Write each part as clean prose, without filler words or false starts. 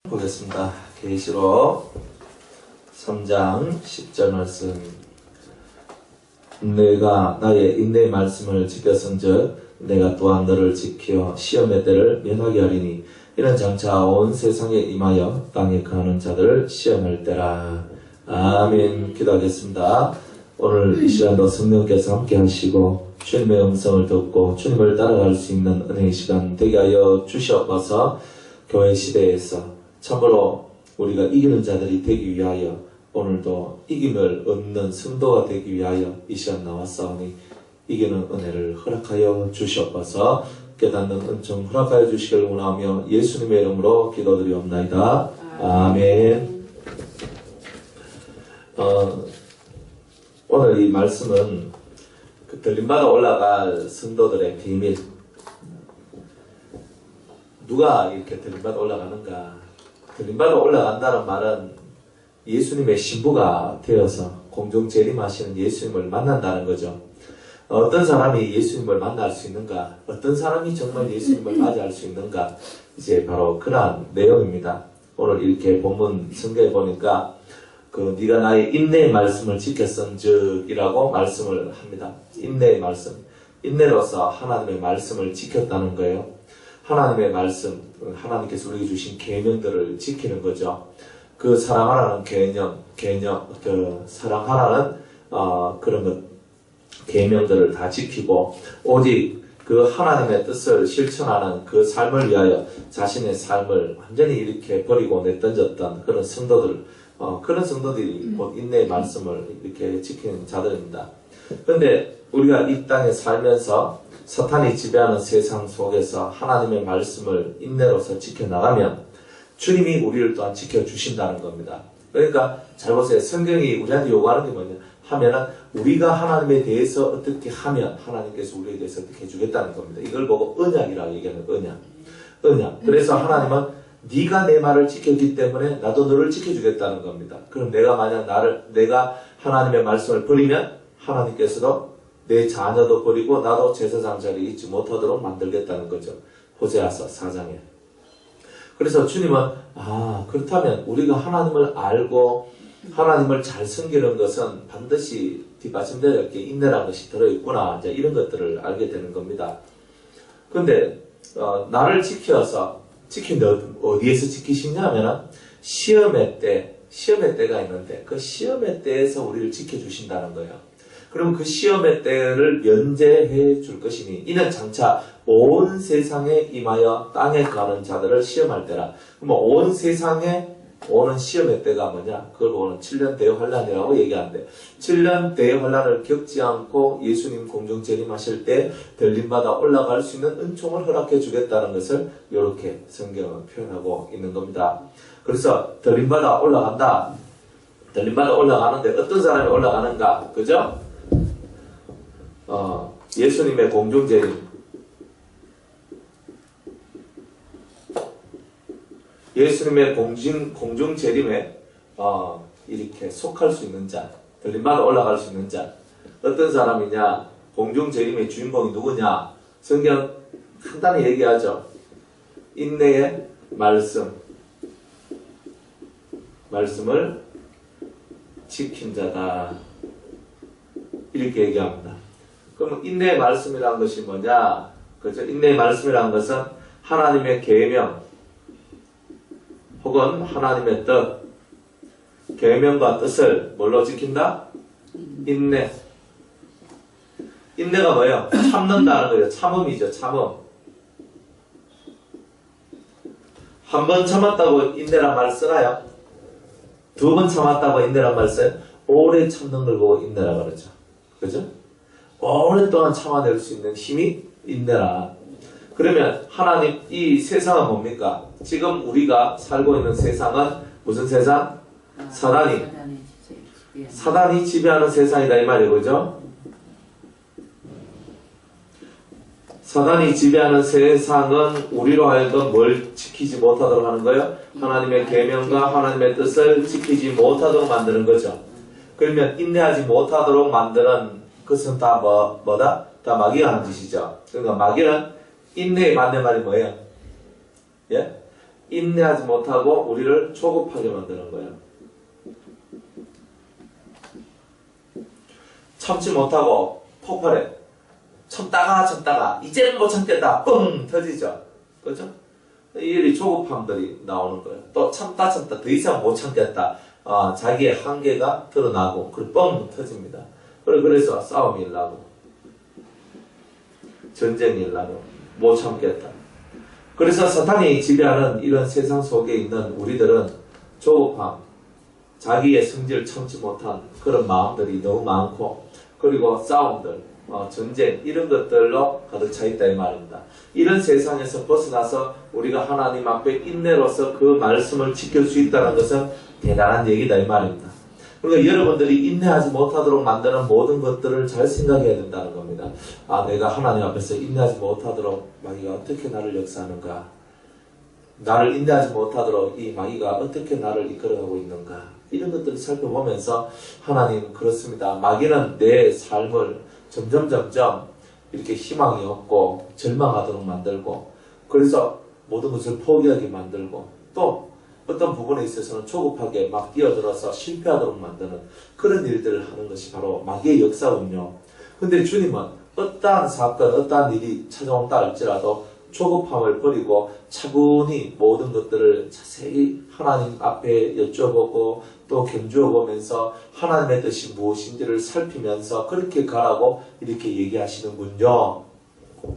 보겠습니다. 계시록 3장 10절 말씀. 내가 나의 인내의 말씀을 지켰은즉 내가 또한 너를 지켜 시험의 때를 면하게 하리니 이는 장차 온 세상에 임하여 땅에 거하는 자들을 시험할 때라. 아멘. 기도하겠습니다. 오늘 이 시간도 성령께서 함께 하시고 주님의 음성을 듣고 주님을 따라갈 수 있는 은혜의 시간 되게 하여 주시옵소서. 교회 시대에서 참으로 우리가 이기는 자들이 되기 위하여 오늘도 이김을 얻는 성도가 되기 위하여 이 시간 나왔사오니 이기는 은혜를 허락하여 주시옵소서. 깨닫는 은총 허락하여 주시길 원하며 예수님의 이름으로 기도드리옵나이다. 아멘. 오늘 이 말씀은 그 들림받아 올라갈 성도들의 비밀. 누가 이렇게 들림받아 올라가는가? 들림받아 올라간다는 말은 예수님의 신부가 되어서 공중 재림하시는 예수님을 만난다는 거죠. 어떤 사람이 예수님을 만날 수 있는가? 어떤 사람이 정말 예수님을 맞이할 수 있는가? 이제 바로 그러한 내용입니다. 오늘 이렇게 본문 성경에 보니까 네가 나의 인내의 말씀을 지켰은즉이라고 말씀을 합니다. 인내의 말씀. 인내로서 하나님의 말씀을 지켰다는 거예요. 하나님의 말씀, 하나님께서 우리에게 주신 계명들을 지키는 거죠. 그 사랑하라는 개념, 사랑하라는 그런 것, 계명들을 다 지키고 오직 그 하나님의 뜻을 실천하는 그 삶을 위하여 자신의 삶을 완전히 이렇게 버리고 내던졌던 그런 성도들, 그런 성도들이 곧 인내의 말씀을 이렇게 지키는 자들입니다. 그런데 우리가 이 땅에 살면서 사탄이 지배하는 세상 속에서 하나님의 말씀을 인내로서 지켜나가면 주님이 우리를 또한 지켜주신다는 겁니다. 그러니까 잘 보세요. 성경이 우리한테 요구하는 게 뭐냐 하면은 우리가 하나님에 대해서 어떻게 하면 하나님께서 우리에 대해서 어떻게 해주겠다는 겁니다. 이걸 보고 언약이라고 얘기하는 언약. 그래서 하나님은 네가 내 말을 지켰기 때문에 나도 너를 지켜주겠다는 겁니다. 그럼 내가 하나님의 말씀을 버리면 하나님께서도 내 자녀도 버리고 나도 제사장 자리에 있지 못하도록 만들겠다는 거죠. 호세아서 4장에. 그래서 주님은 그렇다면 우리가 하나님을 알고 하나님을 잘 섬기는 것은 반드시 뒷받침되어야 할 게 인내라는 것이 들어있구나. 이제 이런 것들을 알게 되는 겁니다. 그런데 나를 지켜서 어디에서 지키시냐 하면은 시험의 때가 있는데 그 시험의 때에서 우리를 지켜주신다는 거예요. 그럼 그 시험의 때를 면제해 줄 것이니 이는 장차 온 세상에 임하여 땅에 가는 자들을 시험할 때라. 그럼 온 세상에 오는 시험의 때가 뭐냐? 그걸 오는 7년 대환란이라고 얘기하는데 7년 대환란을 겪지 않고 예수님 공중 재림하실 때 들림받아 올라갈 수 있는 은총을 허락해 주겠다는 것을 이렇게 성경은 표현하고 있는 겁니다. 그래서 들림받아 올라간다. 들림받아 올라가는데 어떤 사람이 올라가는가? 그죠? 예수님의 공중 재림. 예수님의 공중 재림에 이렇게 속할 수 있는 자, 들림받아 올라갈 수 있는 자, 어떤 사람이냐? 공중 재림의 주인공이 누구냐? 성경 간단히 얘기하죠. 인내의 말씀을 지킨 자다. 이렇게 얘기합니다. 그럼 인내의 말씀이라는 것이 뭐냐? 그죠? 인내의 말씀이라는 것은 하나님의 계명 혹은 하나님의 뜻, 계명과 뜻을 뭘로 지킨다? 인내. 인내가 뭐예요? 참는다는 거예요. 참음이죠. 참음. 한 번 참았다고 인내란 말 쓰나요? 두 번 참았다고 인내란 말 써요? 오래 참는 걸 보고 인내라 그러죠. 그죠? 오랫동안 참아낼 수 있는 힘이 인내라. 그러면 하나님, 이 세상은 뭡니까? 지금 우리가 살고 있는 세상은 무슨 세상? 사단이 지배하는 세상이다 이 말이에요. 그죠? 사단이 지배하는 세상은 우리로 하여금 뭘 지키지 못하도록 하는 거예요? 하나님의 계명과 하나님의 뜻을 지키지 못하도록 만드는 거죠. 그러면 인내하지 못하도록 만드는 그것은 다 뭐다? 다 마귀가 하는 짓이죠. 그러니까 마귀는 인내의 반대말이 뭐예요? 예? 인내하지 못하고 우리를 조급하게 만드는 거예요. 참지 못하고 폭발해. 참다가 이제는 못 참겠다. 뻥 터지죠. 그죠? 이 조급함들이 나오는 거예요. 또 참다 더 이상 못 참겠다. 자기의 한계가 드러나고 그리고 뻥 터집니다. 그래서 싸움이 일어나고 전쟁이 일어나고 못 참겠다. 그래서 사탄이 지배하는 이런 세상 속에 있는 우리들은 조급함, 자기의 성질을 참지 못한 그런 마음들이 너무 많고, 그리고 싸움들, 전쟁 이런 것들로 가득 차 있다 이 말입니다. 이런 세상에서 벗어나서 우리가 하나님 앞에 인내로서 그 말씀을 지킬 수 있다는 것은 대단한 얘기다 이 말입니다. 그러니까 여러분들이 인내하지 못하도록 만드는 모든 것들을 잘 생각해야 된다는 겁니다. 내가 하나님 앞에서 인내하지 못하도록 마귀가 어떻게 나를 역사하는가, 나를 인내하지 못하도록 이 마귀가 어떻게 나를 이끌어가고 있는가, 이런 것들을 살펴보면서 하나님 그렇습니다. 마귀는 내 삶을 점점 이렇게 희망이 없고 절망하도록 만들고, 그래서 모든 것을 포기하게 만들고, 또 어떤 부분에 있어서는 조급하게 막 뛰어들어서 실패하도록 만드는 그런 일들을 하는 것이 바로 마귀의 역사군요. 근데 주님은 어떠한 사건, 어떠한 일이 찾아온다 할지라도 조급함을 버리고 차분히 모든 것들을 자세히 하나님 앞에 여쭤보고 또 견주어 보면서 하나님의 뜻이 무엇인지를 살피면서 그렇게 가라고 이렇게 얘기하시는군요.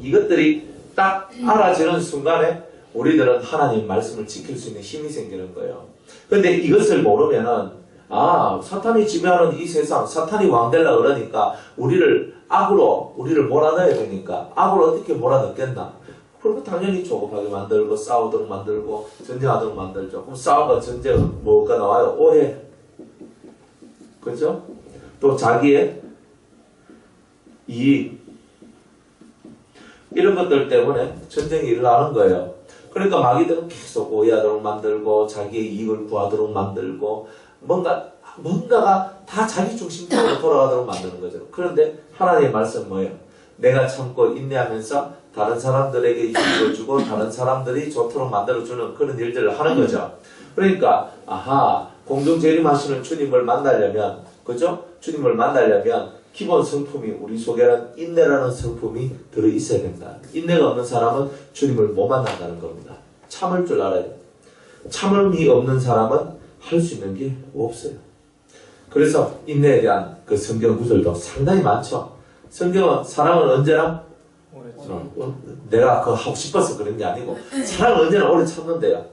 이것들이 딱 알아지는 순간에 우리들은 하나님 말씀을 지킬 수 있는 힘이 생기는 거예요. 근데 이것을 모르면은 사탄이 지배하는 이 세상, 사탄이 왕되려 그러니까 악으로 우리를 몰아넣어야 되니까 악으로 어떻게 몰아넣겠나? 그러면 당연히 조급하게 만들고 싸우도록 만들고 전쟁하도록 만들죠. 그럼 싸움과 전쟁은 뭐가 나와요? 오해. 그죠? 또 자기의 이익, 이런 것들 때문에 전쟁이 일어나는 거예요. 그러니까 마귀들은 계속 오해하도록 만들고 자기의 이익을 구하도록 만들고 뭔가가 다 자기 중심적으로 돌아가도록 만드는 거죠. 그런데 하나님의 말씀은 뭐예요? 내가 참고 인내하면서 다른 사람들에게 이익을 주고 다른 사람들이 좋도록 만들어주는 그런 일들을 하는 거죠. 그러니까 공동재림하시는 주님을 만나려면, 그죠? 주님을 만나려면 기본 성품이 우리 속에는 인내라는 성품이 들어있어야 된다. 인내가 없는 사람은 주님을 못 만난다는 겁니다. 참을 줄 알아야 돼요. 참음이 없는 사람은 할 수 있는 게 없어요. 그래서 인내에 대한 그 성경 구절도 상당히 많죠. 성경은 사랑은 언제나 내가 그거 하고 싶어서 그런 게 아니고 사랑은 언제나 오래 참는데요.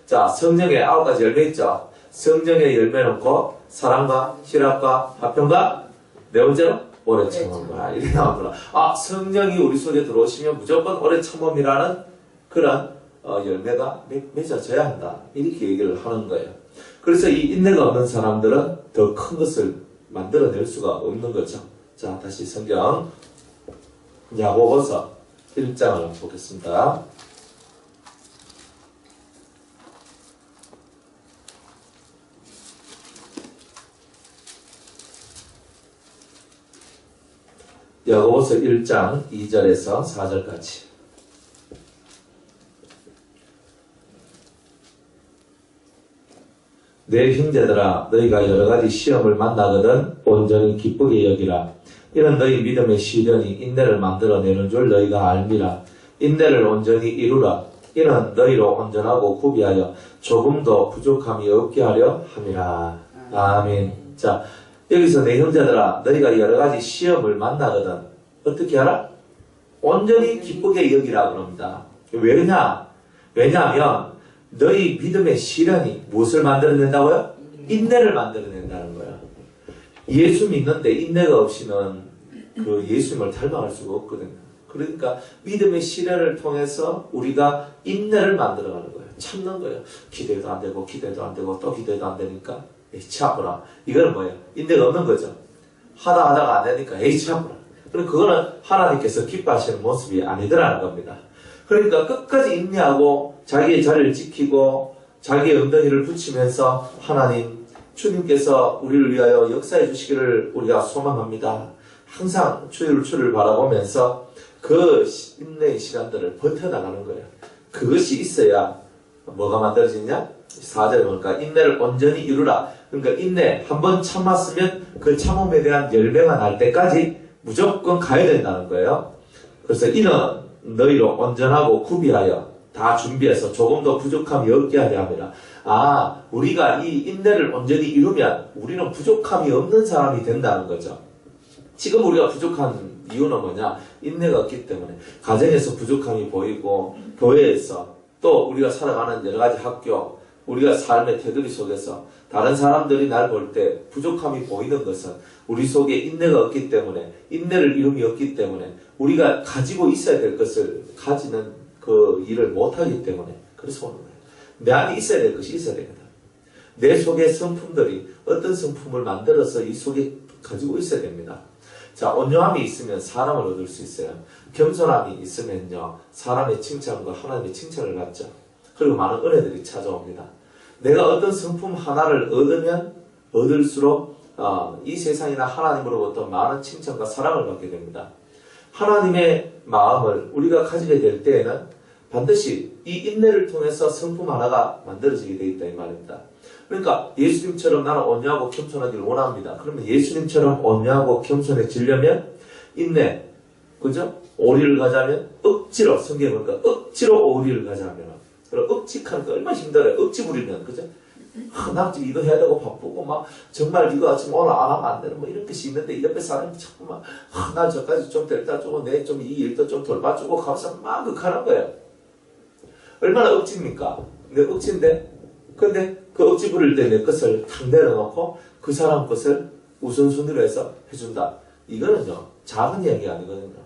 자, 성령의 9가지 열매 있죠. 성령의 열매는 곧 사랑과 희락과 화평과 내 언제로? 오래 참음과 이렇게 나오구나. 성령이 우리 속에 들어오시면 무조건 오래 참음이라는 그런 열매가 맺어져야 한다. 이렇게 얘기를 하는 거예요. 그래서 이 인내가 없는 사람들은 더 큰 것을 만들어낼 수가 없는 거죠. 자, 다시 성경 야고보서 1장을 보겠습니다. 야고보서 1장 2절에서 4절까지. 내 형제들아, 너희가 여러가지 시험을 만나거든 온전히 기쁘게 여기라. 이는 너희 믿음의 시련이 인내를 만들어내는 줄 너희가 알미라. 인내를 온전히 이루라. 이는 너희로 온전하고 구비하여 조금도 부족함이 없게 하려 함이라. 아멘. 자, 여기서 내 형제들아, 너희가 여러가지 시험을 만나거든 어떻게 하라? 온전히 기쁘게 여기라 그럽니다. 왜냐하면 너희 믿음의 시련이 무엇을 만들어낸다고요? 인내를 만들어낸다는 거예요. 예수 믿는데 인내가 없이는 그 예수님을 닮아갈 수가 없거든요. 그러니까 믿음의 시련을 통해서 우리가 인내를 만들어가는 거예요. 참는 거예요. 기대도 안 되고 기대도 안 되고 또 기대도 안 되니까 참으라. 이거는 뭐예요? 인내가 없는 거죠. 하다가 안 되니까 참으라. 그럼 그거는 하나님께서 기뻐하시는 모습이 아니더라는 겁니다. 그러니까 끝까지 인내하고 자기의 자리를 지키고 자기의 엉덩이를 붙이면서 하나님, 주님께서 우리를 위하여 역사해 주시기를 우리가 소망합니다. 항상 주를 바라보면서 그 인내의 시간들을 버텨나가는 거예요. 그것이 있어야 뭐가 만들어지냐? 4절에 보니까 인내를 온전히 이루라. 그러니까 인내 한번 참았으면 그 참음에 대한 열매가 날 때까지 무조건 가야 된다는 거예요. 그래서 이는 너희로 온전하고 구비하여 다 준비해서 조금도 부족함이 없게 하려 함이라. 아, 우리가 이 인내를 온전히 이루면 우리는 부족함이 없는 사람이 된다는 거죠. 지금 우리가 부족한 이유는 뭐냐? 인내가 없기 때문에. 가정에서 부족함이 보이고, 교회에서, 또 우리가 살아가는 여러 가지 학교, 우리가 삶의 테두리 속에서 다른 사람들이 날 볼 때 부족함이 보이는 것은 우리 속에 인내가 없기 때문에, 인내를 이름이 없기 때문에 우리가 가지고 있어야 될 것을 가지는 그 일을 못하기 때문에 그래서 오는 거예요. 내 안에 있어야 될 것이 있어야 되거든. 내 속의 성품들이 어떤 성품을 만들어서 이 속에 가지고 있어야 됩니다. 자, 온유함이 있으면 사람을 얻을 수 있어요. 겸손함이 있으면요, 사람의 칭찬과 하나님의 칭찬을 받죠. 그리고 많은 은혜들이 찾아옵니다. 내가 어떤 성품 하나를 얻으면 얻을수록 이 세상이나 하나님으로부터 많은 칭찬과 사랑을 받게 됩니다. 하나님의 마음을 우리가 가지게 될 때에는 반드시 이 인내를 통해서 성품 하나가 만들어지게 되어 있다 이 말입니다. 그러니까 예수님처럼 나는 온유하고 겸손하기를 원합니다. 그러면 예수님처럼 온유하고 겸손해지려면 인내, 그죠? 오리를 가자면 억지로, 성경에 보니까 억지로 오리를 가자면, 억지하는 거 얼마나 힘들어요. 억지 부리면, 그죠? 나 지금 이거 해야 되고 바쁘고 막 정말 이거 지금 오늘 안 하면 안 되는 뭐 이런 것이 있는데 이 옆에 사람이 자꾸 막 나 저까지 좀 데려다 주고 내 좀 이 일도 좀 돌봐주고 가면서 막 극하는 거예요. 얼마나 억지입니까? 내 억지인데, 근데 그 억지 부릴 때 내 것을 탁 내려놓고 그 사람 것을 우선순위로 해서 해준다. 이거는요, 작은 이야기가 아니거든요.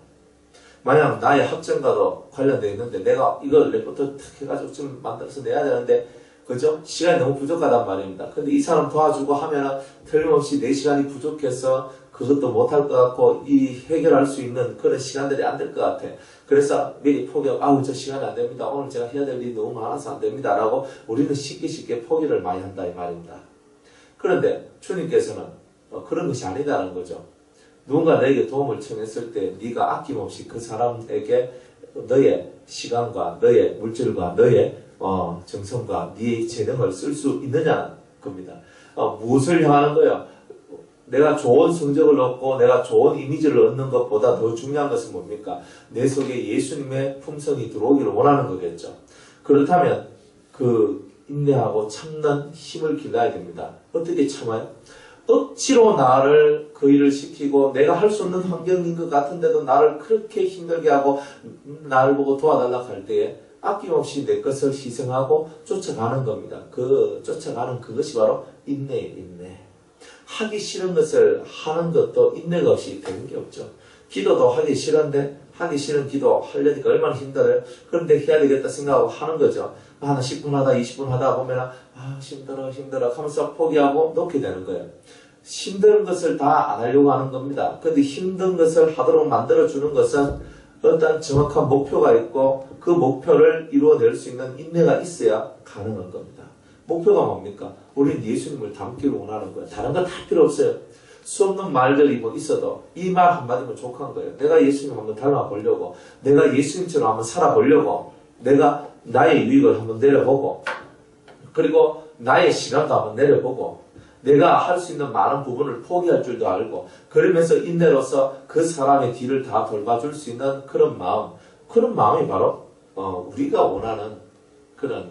만약 나의 학점과도 관련되어 있는데 내가 이걸 레포트 탁 해가지고 좀 만들어서 내야 되는데, 그죠? 시간이 너무 부족하단 말입니다. 근데 이 사람 도와주고 하면은 틀림없이 내 시간이 부족해서 그것도 못할 것 같고 이 해결할 수 있는 그런 시간들이 안 될 것 같아. 그래서 미리 포기하고 아우 저 시간이 안 됩니다. 오늘 제가 해야 될 일이 너무 많아서 안 됩니다. 라고 우리는 쉽게 포기를 많이 한다 이 말입니다. 그런데 주님께서는 그런 것이 아니다는 거죠. 누군가 너에게 도움을 청했을 때 네가 아낌없이 그 사람에게 너의 시간과 너의 물질과 너의 정성과 네 재능을 쓸 수 있느냐는 겁니다. 무엇을 향하는 거예요? 내가 좋은 성적을 얻고 내가 좋은 이미지를 얻는 것보다 더 중요한 것은 뭡니까? 내 속에 예수님의 품성이 들어오기를 원하는 거겠죠. 그렇다면 그 인내하고 참는 힘을 길러야 됩니다. 어떻게 참아요? 억지로 나를 그 일을 시키고 내가 할 수 없는 환경인 것 같은데도 나를 그렇게 힘들게 하고 나를 보고 도와달라고 할 때에 아낌없이 내 것을 희생하고 쫓아가는 겁니다. 쫓아가는 그것이 바로 인내예요, 인내. 하기 싫은 것을 하는 것도 인내가 없이 되는 게 없죠. 기도도 하기 싫은데 하기 싫은 기도 하려니까 얼마나 힘들어요. 그런데 해야 되겠다 생각하고 하는 거죠. 한 10분 하다 20분 하다 보면 힘들어 하면서 포기하고 놓게 되는 거예요. 힘든 것을 다 안 하려고 하는 겁니다. 그런데 힘든 것을 하도록 만들어주는 것은 어떤 정확한 목표가 있고 그 목표를 이루어낼 수 있는 인내가 있어야 가능한 겁니다. 목표가 뭡니까? 우리는 예수님을 닮기를 원하는 거예요. 다른 거 다 필요 없어요. 수 없는 말들이 뭐 있어도 이 말 한마디면 족한 거예요. 내가 예수님 한번 닮아보려고, 내가 예수님처럼 한번 살아보려고, 내가 나의 유익을 한번 내려보고, 그리고 나의 시간도 한번 내려보고, 내가 할 수 있는 많은 부분을 포기할 줄도 알고, 그러면서 인내로서 그 사람의 뒤를 다 돌봐줄 수 있는 그런 마음이 바로 우리가 원하는 그런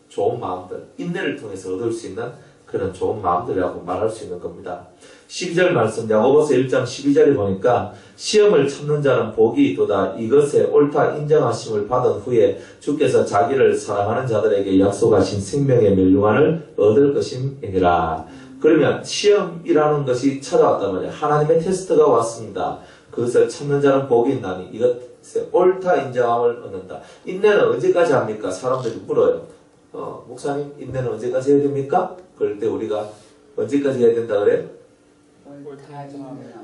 좋은 마음들, 인내를 통해서 얻을 수 있는 그런 좋은 마음들이라고 말할 수 있는 겁니다. 12절 말씀, 야고보서 1장 12절에 보니까 시험을 참는 자는 복이 있도다. 이것에 옳다 인정하심을 받은 후에 주께서 자기를 사랑하는 자들에게 약속하신 생명의 멸류관을 얻을 것임이니라. 그러면 시험이라는 것이 찾아왔단 말이에요. 하나님의 테스트가 왔습니다. 그것을 참는 자는 복이 있나니 이것에 옳다 인정함을 얻는다. 인내는 언제까지 합니까? 사람들이 물어요. 목사님, 인내는 언제까지 해야 됩니까? 그럴 때 우리가 언제까지 해야 된다 그래요?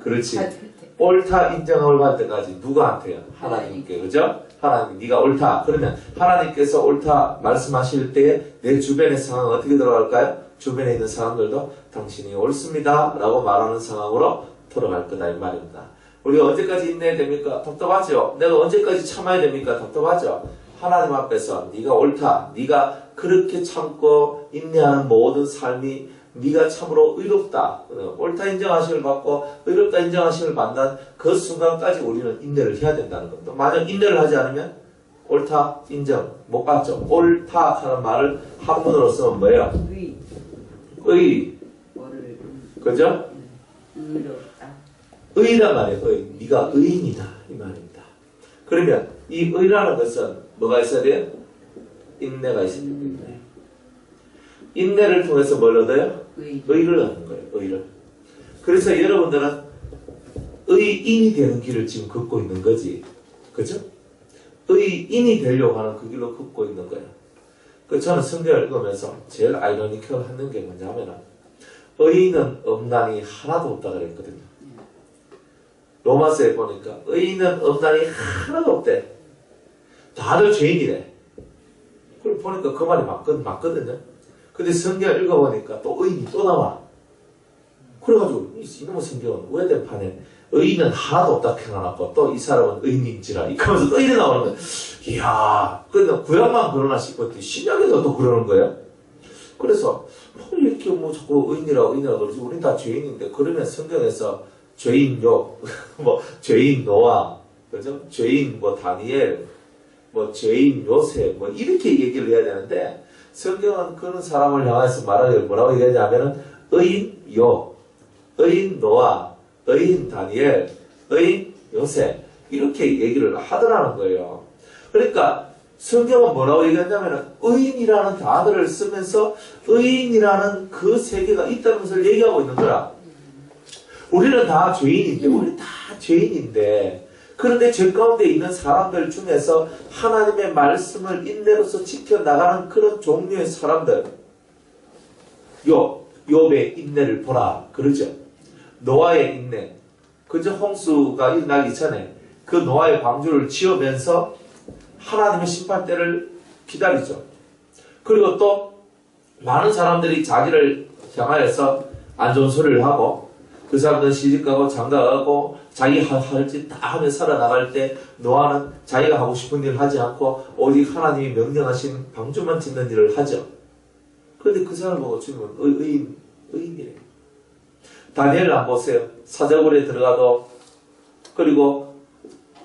그렇지. 옳다 인정함을 받을 때까지 누구한테요? 하나님께. 그죠? 하나님, 네가 옳다. 그러면 하나님께서 옳다 말씀하실 때에 내 주변의 상황은 어떻게 돌아갈까요? 주변에 있는 사람들도 당신이 옳습니다 라고 말하는 상황으로 돌아갈 거다 이 말입니다. 우리가 언제까지 인내해야 됩니까? 답답하죠? 내가 언제까지 참아야 됩니까? 답답하죠? 하나님 앞에서 네가 옳다. 네가 그렇게 참고 인내하는 모든 삶이 네가 참으로 의롭다. 옳다 인정하심을 받고 의롭다 인정하심을 받는 그 순간까지 우리는 인내를 해야 된다는 겁니다. 만약 인내를 하지 않으면 옳다 인정 못 받죠. 옳다 하는 말을 한문으로 쓰면 뭐예요? 의. 그죠? 의롭다. 의란 말이에요. 의. 네가 의인이다 이 말입니다. 그러면 이 의라는 것은 뭐가 있어야 돼요? 인내가 있어야 됩니다. 인내를 통해서 뭘 얻어요? 의를 얻는 거예요. 의를. 그래서 여러분들은 의인이 되는 길을 지금 걷고 있는 거지. 그죠? 의인이 되려고 하는 그 길로 걷고 있는 거예요. 그 저는 성경을 읽으면서 제일 아이러니컬 하는 게 뭐냐면은 의인은 엄난이 하나도 없다 그랬거든요. 로마서에 보니까 의인은 엄난이 하나도 없대. 다들 죄인이래. 그걸 보니까 그 말이 맞거든요. 근데 성경을 읽어보니까 또 의인이 또 나와. 그래가지고 이놈의 성경은 오해된 판에 의인은 하나도 없다 표현해놨고 또 이 사람은 의인인지라 이러면서 또 이래 나오는 거예요. 이야, 근데 구약만 그러나 싶었더니 신약에도 또 그러는 거예요. 그래서 이렇게 뭐 자꾸 의인이라고 그러지 우린 다 죄인인데 그러면 성경에서 죄인 욥, 뭐 죄인 노아, 그죠? 죄인 뭐 다니엘, 뭐 죄인 요셉 뭐 이렇게 얘기를 해야 되는데 성경은 그런 사람을 향해서 말하기를 뭐라고 얘기하냐면은 의인 욥, 의인 노아, 의인 다니엘, 의인 요셉 이렇게 얘기를 하더라는 거예요. 그러니까 성경은 뭐라고 얘기하냐면은 의인이라는 단어를 쓰면서 의인이라는 그 세계가 있다는 것을 얘기하고 있는 거야. 우리는 다 죄인인데, 우리 다 죄인인데, 그런데 죄 가운데 있는 사람들 중에서 하나님의 말씀을 인내로서 지켜나가는 그런 종류의 사람들, 욥의 인내를 보라 그러죠. 노아의 인내, 그저 홍수가 일어나기 전에 그 노아의 방주를 지으면서 하나님의 심판대를 기다리죠. 그리고 또 많은 사람들이 자기를 향하여서 안 좋은 소리를 하고 그 사람들은 시집가고 장가가고 자기 할 짓 다 하며 살아나갈 때 노아는 자기가 하고 싶은 일을 하지 않고 오직 하나님이 명령하신 방주만 짓는 일을 하죠. 그런데 그 사람을 보고 주님은 의인이래요. 다니엘을 안 보세요. 사자굴에 들어가도 그리고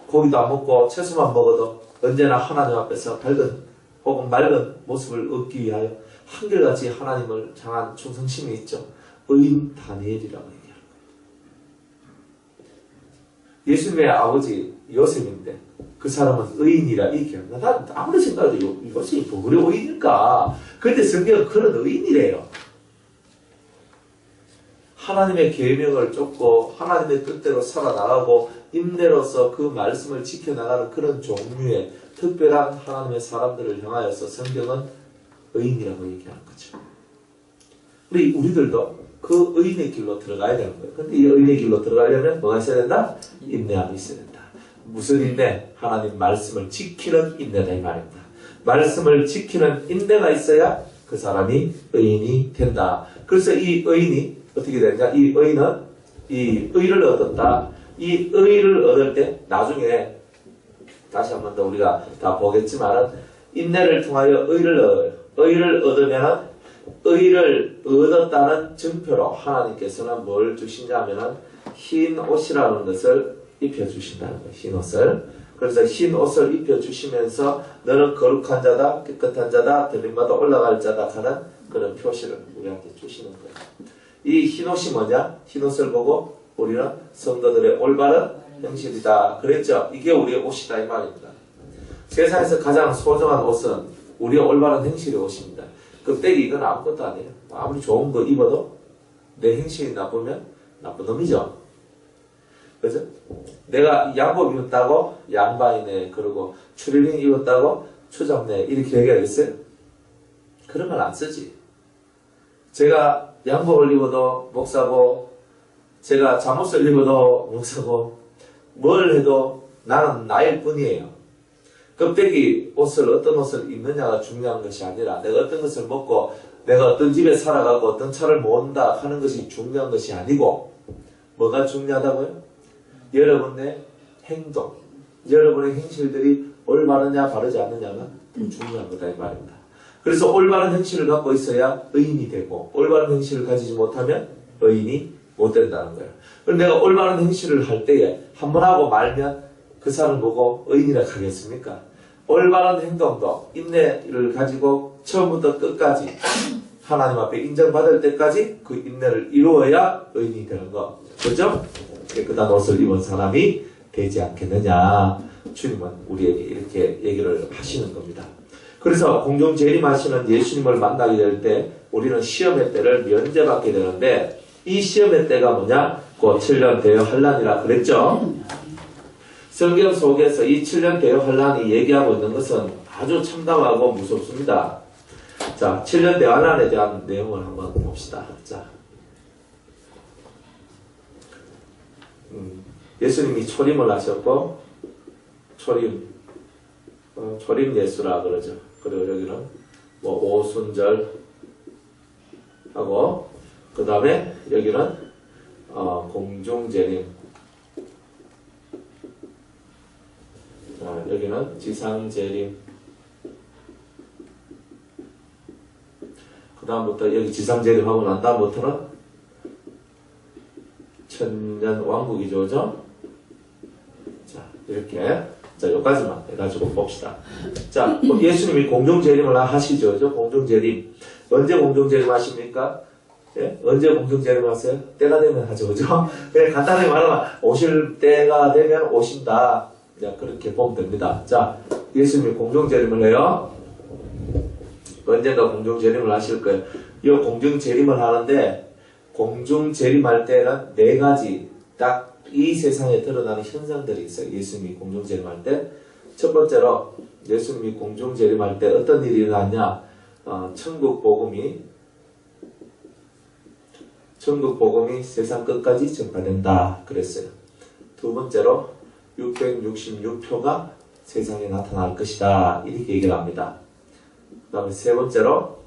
고기도 안 먹고 채소만 먹어도 언제나 하나님 앞에서 밝은 혹은 맑은 모습을 얻기 위하여 한결같이 하나님을 향한 충성심이 있죠. 의인 다니엘이라고 얘기하는 거예요. 예수님의 아버지 요셉인데 그 사람은 의인이라 얘기합니다. 난 아무리 생각해도 요셉이 뭐 그래 의인일까? 그런데 성경은 그런 의인이래요. 하나님의 계명을 쫓고 하나님의 뜻대로 살아나가고 인내로서 그 말씀을 지켜나가는 그런 종류의 특별한 하나님의 사람들을 향하여서 성경은 의인이라고 얘기하는 거죠. 우리들도 그 의인의 길로 들어가야 되는 거예요. 근데 이 의인의 길로 들어가려면 뭐가 있어야 된다? 인내함이 있어야 된다. 무슨 인내? 하나님 말씀을 지키는 인내다 이 말입니다. 말씀을 지키는 인내가 있어야 그 사람이 의인이 된다. 그래서 이 의인이 어떻게 되느냐? 이 의인은 이 의를 얻었다. 이 의를 얻을 때 나중에 다시 한 번 더 우리가 다 보겠지만은 인내를 통하여 의를 얻으면은 의를 얻었다는 증표로 하나님께서는 뭘 주시냐면은 흰 옷이라는 것을 입혀주신다는 거예요. 흰 옷을. 그래서 흰 옷을 입혀주시면서 너는 거룩한 자다, 깨끗한 자다, 들림마다 올라갈 자다 하는 그런 표시를 우리한테 주시는 거예요. 이 흰 옷이 뭐냐? 흰 옷을 보고 우리는 성도들의 올바른 행실이다. 그랬죠? 이게 우리의 옷이다 이 말입니다. 세상에서 가장 소중한 옷은 우리의 올바른 행실의 옷입니다. 껍데기 이건 아무것도 아니에요. 아무리 좋은 거 입어도 내 행실이 나쁘면 나쁜 놈이죠. 그죠? 내가 양복 입었다고 양반이네, 그리고 추리닝 입었다고 추잡네 이렇게 얘기하겠어요? 그런 말 안 쓰지. 제가 양복을 입어도 목사고 제가 잠옷을 입어도 목사고 뭘 해도 나는 나일 뿐이에요. 껍데기 옷을 어떤 옷을 입느냐가 중요한 것이 아니라 내가 어떤 것을 먹고 내가 어떤 집에 살아가고 어떤 차를 모은다 하는 것이 중요한 것이 아니고 뭐가 중요하다고요? 여러분의 행동, 여러분의 행실들이 올바르냐 바르지 않느냐가 더 중요한 거다 이 말입니다. 그래서 올바른 행실을 갖고 있어야 의인이 되고 올바른 행실을 가지지 못하면 의인이 못 된다는 거예요. 그럼 내가 올바른 행실을 할 때에 한 번 하고 말면 그 사람을 보고 의인이라 하겠습니까? 올바른 행동도 인내를 가지고 처음부터 끝까지 하나님 앞에 인정받을 때까지 그 인내를 이루어야 의인이 되는 거. 그죠? 깨끗한 옷을 입은 사람이 되지 않겠느냐. 주님은 우리에게 이렇게 얘기를 하시는 겁니다. 그래서 공중 재림하시는 예수님을 만나게 될 때 우리는 시험의 때를 면제받게 되는데 이 시험의 때가 뭐냐? 곧 7년 대여 환란이라 그랬죠? 성경 속에서 이 7년 대여 환란이 얘기하고 있는 것은 아주 참담하고 무섭습니다. 자, 7년 대여 환란에 대한 내용을 한번 봅시다. 자, 예수님이 초림을 하셨고 초림 예수라 그러죠. 그리고 여기는 뭐 오순절 하고 그 다음에 여기는 공중재림, 여기는 지상재림, 그 다음부터 여기 지상재림하고 난 다음부터는 천년 왕국이죠, 그죠? 자, 이렇게. 자, 여기까지만 해가지고 봅시다. 자, 예수님이 공중재림을 하시죠, 그죠? 공중재림. 언제 공중재림 하십니까? 예? 언제 공중재림 하세요? 때가 되면 하죠, 그죠? 그냥 간단하게 말하면, 오실 때가 되면 오신다. 자, 그렇게 보면 됩니다. 자, 예수님이 공중재림을 해요. 언젠가 공중재림을 하실 거예요. 이 공중재림을 하는데, 공중재림할 때는 네 가지, 딱 이 세상에 드러나는 현상들이 있어요. 예수님이 공중재림할 때. 첫 번째로, 예수님이 공중재림할 때 어떤 일이 일어났냐? 천국 복음이 세상 끝까지 전파된다. 그랬어요. 두 번째로, 666표가 세상에 나타날 것이다. 이렇게 얘기를 합니다. 그 다음에 세 번째로,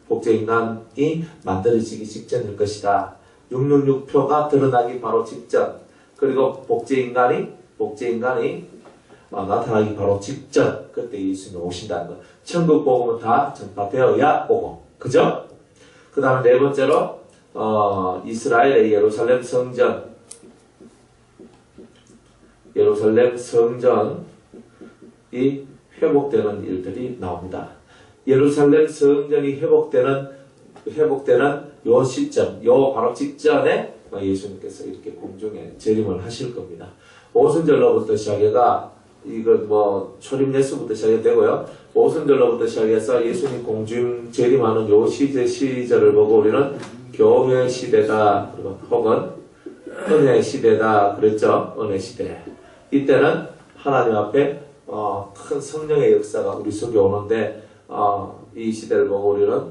복제인간이 만들어지기 직전일 것이다. 666표가 드러나기 바로 직전. 그리고 복제인간이 나타나기 바로 직전. 그때 예수님이 오신다는 것. 천국 복음은 다 전파되어야 오고. 그죠? 그 다음에 네 번째로, 이스라엘의 예루살렘 성전이 회복되는 일들이 나옵니다. 예루살렘 성전이 회복되는 요 시점, 요 바로 직전에 예수님께서 이렇게 공중에 재림을 하실 겁니다. 오순절로부터 시작해가 이건 뭐 초림 예수부터 시작이 되고요. 오순절로부터 시작해서 예수님 공중 재림하는 요 시절을 보고 우리는 교회 시대다, 그리고 혹은 은혜 시대다 그랬죠. 은혜 시대. 이때는 하나님 앞에 큰 성령의 역사가 우리 속에 오는데 이 시대를 보고 우리는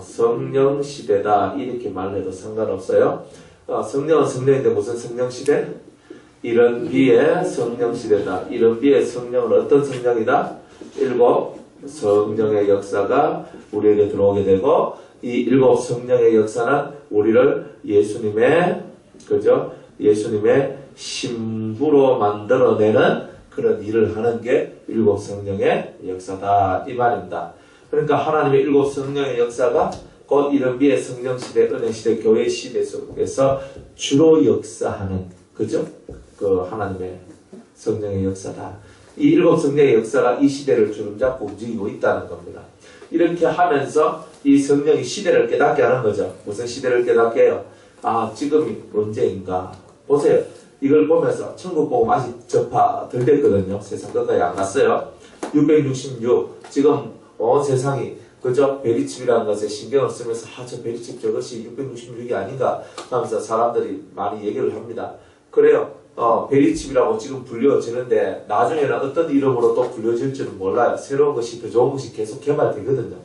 성령 시대다 이렇게 말해도 상관없어요. 성령은 성령인데 무슨 성령 시대? 이런 비의 성령 시대다. 이런 비의 성령은 어떤 성령이다? 일곱 성령의 역사가 우리에게 들어오게 되고 이 일곱 성령의 역사는 우리를 예수님의 신부로 만들어내는 그런 일을 하는 게 일곱 성령의 역사다 이 말입니다. 그러니까 하나님의 일곱 성령의 역사가 곧 이런 비의 성령 시대, 은혜 시대, 교회 시대 속에서 주로 역사하는 그죠? 그 하나님의 성령의 역사다. 이 일곱 성령의 역사가 이 시대를 주름잡고 움직이고 있다는 겁니다. 이렇게 하면서 이 성령이 시대를 깨닫게 하는 거죠. 무슨 시대를 깨닫게 해요? 지금이 언제인가? 보세요. 이걸 보면서 천국 복음 아직 전파 덜 됐거든요. 세상 끝까지 안 갔어요. 666 지금 온 세상이 그저 베리칩이라는 것에 신경을 쓰면서 저 베리칩 저것이 666이 아닌가 하면서 사람들이 많이 얘기를 합니다. 그래요. 베리칩이라고 지금 불려지는데 나중에는 어떤 이름으로 또 불려질지는 몰라요. 새로운 것이 더 좋은 것이 계속 개발되거든요.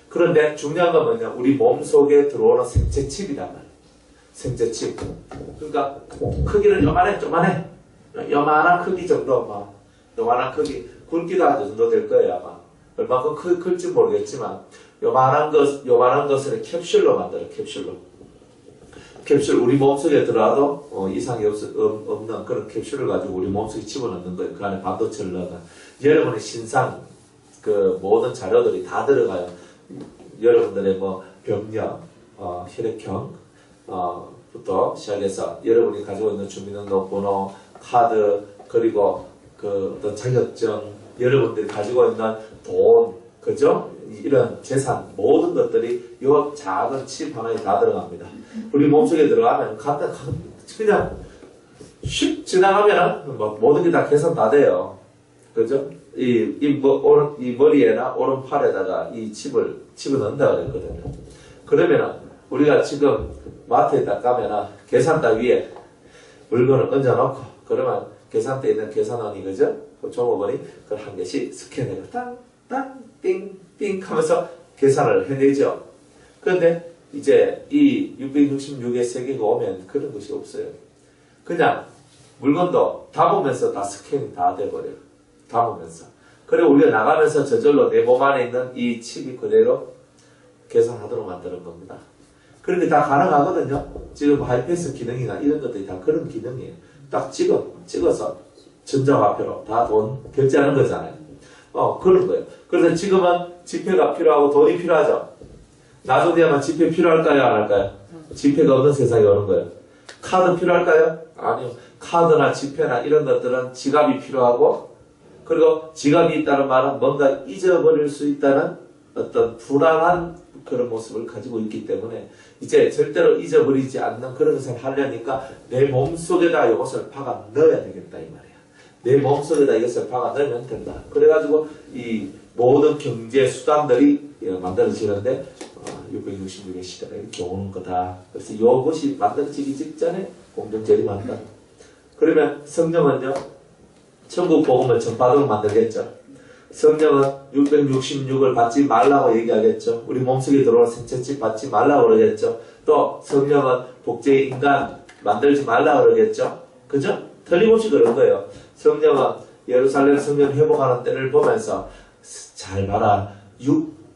그런데 중요한 건 뭐냐? 우리 몸 속에 들어오는 생체칩이란 말이에요. 생체칩. 그러니까 크기는 요만해. 요만한 크기 정도, 요만한 크기. 굵기도 한 정도 될 거예요, 아마. 얼마큼 클지 모르겠지만, 요만한 것을 캡슐로 만들어요, 캡슐로. 캡슐 우리 몸속에 들어와도 이상이 없는 그런 캡슐을 가지고 우리 몸속에 집어넣는 거예요. 그 안에 반도체를 넣어가 여러분의 신상 그 모든 자료들이 다 들어가요. 여러분들의 뭐 병력, 혈액형 부터 시작해서 여러분이 가지고 있는 주민등록번호, 카드, 그리고 그 어떤 자격증, 여러분들이 가지고 있는 돈, 그죠? 이런 재산 모든 것들이 이 작은 칩 하나에 다 들어갑니다. 우리 몸속에 들어가면 그냥 슉 지나가면 뭐 모든 게 다 계산 다 돼요. 그죠? 이 머리에나 오른팔에다가 이 칩을 집어넣는다 그랬거든요. 그러면은 우리가 지금 마트에 딱 가면은 계산대 위에 물건을 얹어놓고 그러면 계산대에 있는 계산원이 그죠? 그 종업원이 그걸 한 개씩 스캔해서 땅 띵 하면서 계산을 해내죠. 그런데 이제 이 666의 세계가 오면 그런 것이 없어요. 그냥 물건도 담으면서 다 스캔이 다 돼버려요. 담으면서. 그리고 우리가 나가면서 저절로 내 몸 안에 있는 이 칩이 그대로 계산하도록 만드는 겁니다. 그런데 다 가능하거든요. 지금 하이패스 기능이나 이런 것들이 다 그런 기능이에요. 딱 찍어서 전자화폐로 다 돈 결제하는 거잖아요. 그런 거예요. 그래서 지금은 지폐가 필요하고 돈이 필요하죠. 나중에만 지폐 필요할까요? 안 할까요? 지폐가 없는 세상이 오는 거예요. 카드 필요할까요? 아니요. 카드나 지폐나 이런 것들은 지갑이 필요하고, 그리고 지갑이 있다는 말은 뭔가 잊어버릴 수 있다는 어떤 불안한 그런 모습을 가지고 있기 때문에 이제 절대로 잊어버리지 않는 그런 것을 하려니까 내 몸속에다 이것을 박아 넣어야 되겠다 이 말이야. 내 몸속에다 이것을 박아 넣으면 된다. 그래가지고 이 모든 경제 수단들이 만들어지는데 666의 시대가 이렇게 오는 거다. 그래서 이것이 만들어지기 직전에 공정재림한다. 그러면 성령은요, 천국 복음을 전파도록 만들겠죠. 성령은 666을 받지 말라고 얘기하겠죠. 우리 몸속에 들어오는 생체칩 받지 말라고 그러겠죠. 또 성령은 복제의 인간 만들지 말라고 그러겠죠. 그죠? 틀림없이 그런 거예요. 성령은 예루살렘 성전 회복하는 때를 보면서 잘 봐라.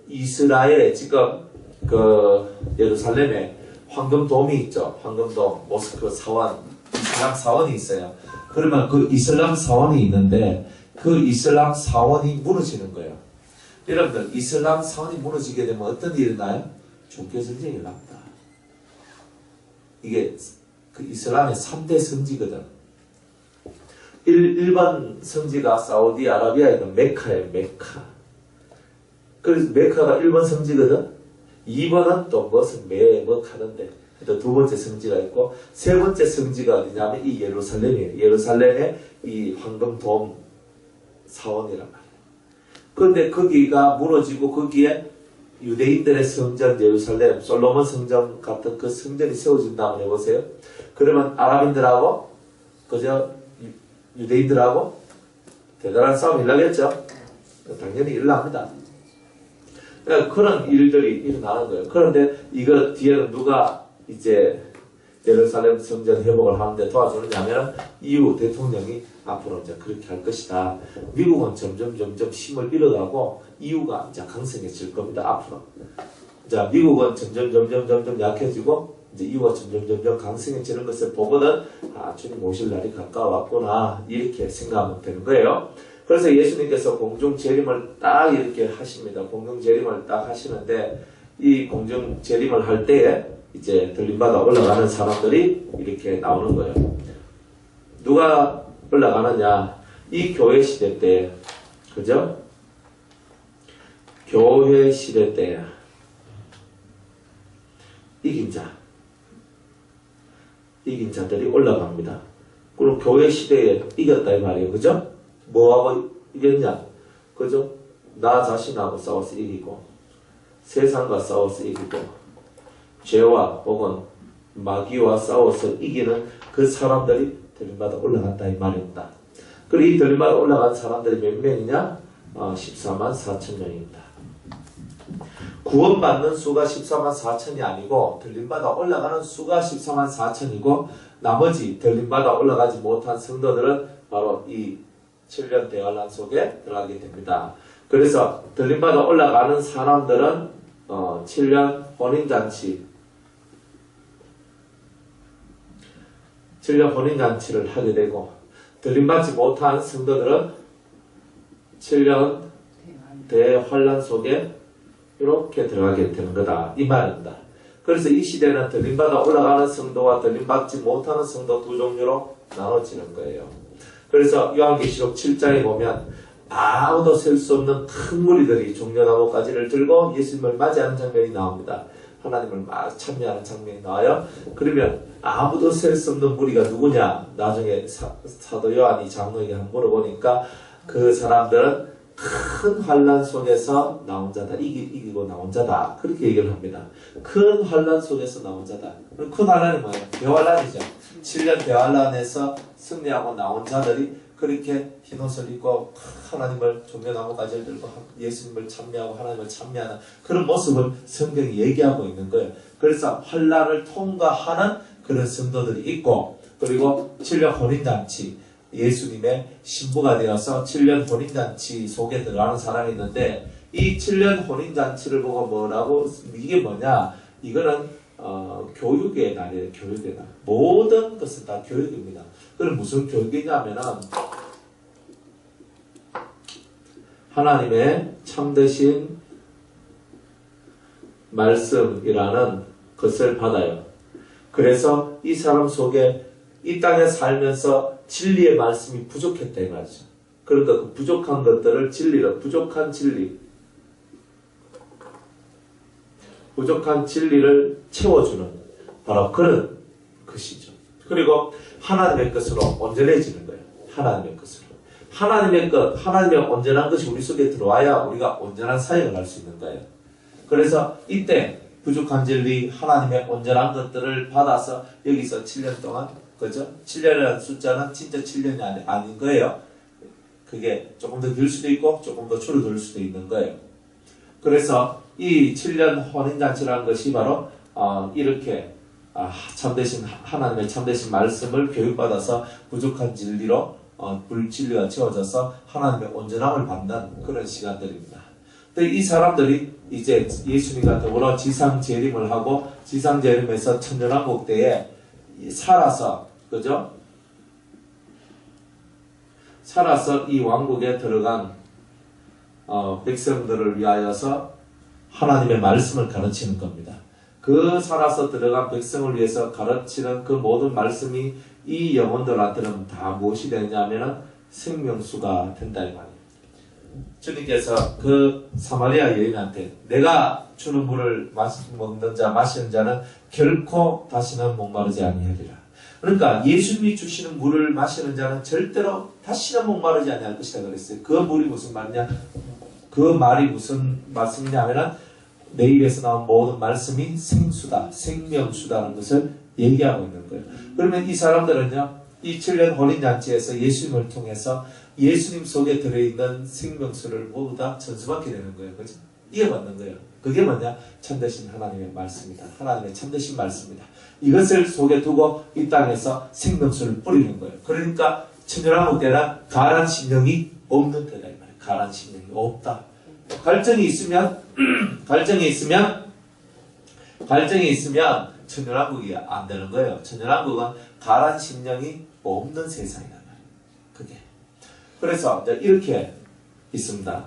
이스라엘에 지금 그 예루살렘에 황금돔이 있죠. 황금돔, 모스크 사원, 이슬람 사원이 있어요. 그러면 그 이슬람 사원이 있는데 그 이슬람 사원이 무너지는 거예요. 여러분들 이슬람 사원이 무너지게 되면 어떤 일이 일어나요? 종교전쟁이 일어납니다. 이게 그 이슬람의 3대 성지거든. 1번 성지가 사우디아라비아의 그 메카예요. 메카. 그래서 메카가 1번 성지거든. 2번은 또 무엇은 하는데 또 두 번째 성지가 있고 세 번째 성지가 어디냐면 이 예루살렘이에요. 예루살렘의 이 황금돔 사원이란 말이에요. 그런데 거기가 무너지고 거기에 유대인들의 성전 예루살렘 솔로몬 성전 같은 그 성전이 세워진다고 해보세요. 그러면 아랍인들하고 그저 유대인들하고 대단한 싸움이 일어나겠죠. 당연히 일어납니다. 그러니까 그런 일들이 일어나는 거예요. 그런데 이거 뒤에는 누가 이제 예루살렘 성전 회복을 하는데 도와주느냐면 이후 대통령이 앞으로 이제 그렇게 할 것이다. 미국은 점점 힘을 잃어가고 이유가 이제 강성해질 겁니다. 앞으로. 자, 미국은 점점 약해지고 이제 이유가 점점 강성해지는 것을 보고는 주님 오실 날이 가까웠구나 이렇게 생각하면 되는 거예요. 그래서 예수님께서 공중 재림을 딱 이렇게 하십니다. 공중 재림을 딱 하시는데 이 공중 재림을 할 때에 이제 들림받아 올라가는 사람들이 이렇게 나오는 거예요. 누가 올라가느냐? 이 교회 시대 때, 그죠? 교회 시대 때 이긴 자들이 올라갑니다. 그럼 교회 시대에 이겼다 이 말이에요. 그죠? 뭐하고 이겼냐? 그죠? 나 자신하고 싸워서 이기고 세상과 싸워서 이기고 죄와 혹은 마귀와 싸워서 이기는 그 사람들이 들림받아 올라갔다 이 말입니다. 그리고 이 들림받아 올라간 사람들이 몇 명이냐? 14만 4천 명입니다. 구원받는 수가 14만 4천이 아니고 들림받아 올라가는 수가 14만 4천이고 나머지 들림받아 올라가지 못한 성도들은 바로 이 7년 대환란 속에 들어가게 됩니다. 그래서 들림받아 올라가는 사람들은 7년 혼인잔치 7년 혼인잔치를 하게 되고 들림받지 못한 성도들은 7년 대환란 속에 이렇게 들어가게 되는 거다 이 말입니다. 그래서 이 시대는 들림받아 올라가는 성도와 들림받지 못하는 성도 두 종류로 나눠지는 거예요. 그래서 요한계시록 7장에 보면 아무도 셀 수 없는 큰 무리들이 종려나무가지를 들고 예수님을 맞이하는 장면이 나옵니다. 하나님을 막 참여하는 장면이 나와요. 그러면 아무도 셀 수 없는 무리가 누구냐? 나중에 사도 요한이 장로에게 한번 물어보니까 그 사람들은 큰 환란 속에서 나온 자다. 이기고 나온 자다. 그렇게 얘기를 합니다. 큰 환란 속에서 나온 자다. 그럼 큰 환란이 뭐예요? 대환란이죠. 7년 대환란에서 승리하고 나온 자들이 그렇게 흰옷을 입고 하나님을 종려나무가지를 들고 예수님을 참여하고 하나님을 참여하는 그런 모습을 성경이 얘기하고 있는 거예요. 그래서 환란을 통과하는 그런 성도들이 있고, 그리고 7년 혼인잔치, 예수님의 신부가 되어서 7년 혼인잔치 속에 들어가는 사람이 있는데, 이 7년 혼인잔치를 보고 뭐라고, 이게 뭐냐, 이거는 교육의 날이에요. 교육의 날. 모든 것은 다 교육입니다. 그럼 무슨 교육이냐면은 하나님의 참되신 말씀이라는 것을 받아요. 그래서 이 사람 속에 이 땅에 살면서 진리의 말씀이 부족했다 이 말이죠. 그러니까 그 부족한 것들을 진리로, 부족한 진리를 채워주는 바로 그런 것이죠. 그리고 하나님의 것으로 온전해지는 거예요. 하나님의 것으로. 하나님의 것, 하나님의 온전한 것이 우리 속에 들어와야 우리가 온전한 사역을 할 수 있는 거예요. 그래서 이때 부족한 진리, 하나님의 온전한 것들을 받아서 여기서 7년 동안, 그죠? 7년이라는 숫자는 진짜 7년이 아닌 거예요. 그게 조금 더 길 수도 있고 조금 더 줄어들 수도 있는 거예요. 그래서 이 7년 혼인잔치라는 것이 바로 이렇게 참되신 하나님의 참되신 말씀을 교육받아서 부족한 진리로 불진리가 채워져서 하나님의 온전함을 받는 그런 시간들입니다. 근데 이 사람들이 이제 예수님과 더불어 지상재림을 하고 지상재림에서 천년왕국 때에 살아서, 그죠? 살아서 이 왕국에 들어간 백성들을 위하여서 하나님의 말씀을 가르치는 겁니다. 그 살아서 들어간 백성을 위해서 가르치는 그 모든 말씀이 이 영혼들한테는 다 무엇이 되냐면은 생명수가 된다 이 말이에요. 주님께서 그 사마리아 여인한테 내가 주는 물을 먹는 자 마시는 자는 결코 다시는 목마르지 아니하리라. 그러니까 예수님이 주시는 물을 마시는 자는 절대로 다시는 목마르지 아니할 것이다 그랬어요. 그 물이 무슨 말이냐? 그 말이 무슨 말씀이냐면은 내 입에서 나온 모든 말씀이 생수다, 생명수다라는 것을 얘기하고 있는 거예요. 그러면 이 사람들은요, 이 7년 혼인잔치에서 예수님을 통해서 예수님 속에 들어있는 생명수를 모두 다 전수받게 되는 거예요. 그죠? 이어받는 거예요. 그게 뭐냐? 참되신 하나님의 말씀이다. 하나님의 참되신 말씀이다. 이것을 속에 두고 이 땅에서 생명수를 뿌리는 거예요. 그러니까 천년왕국 때는 가란 심령이 없는 때다. 이 말이에요. 가란 심령이 없다. 갈증이 있으면 천년왕국이 안 되는 거예요. 천년왕국은 가란 심령이 없는 세상이란 말이에요. 그게. 그래서 이렇게 있습니다.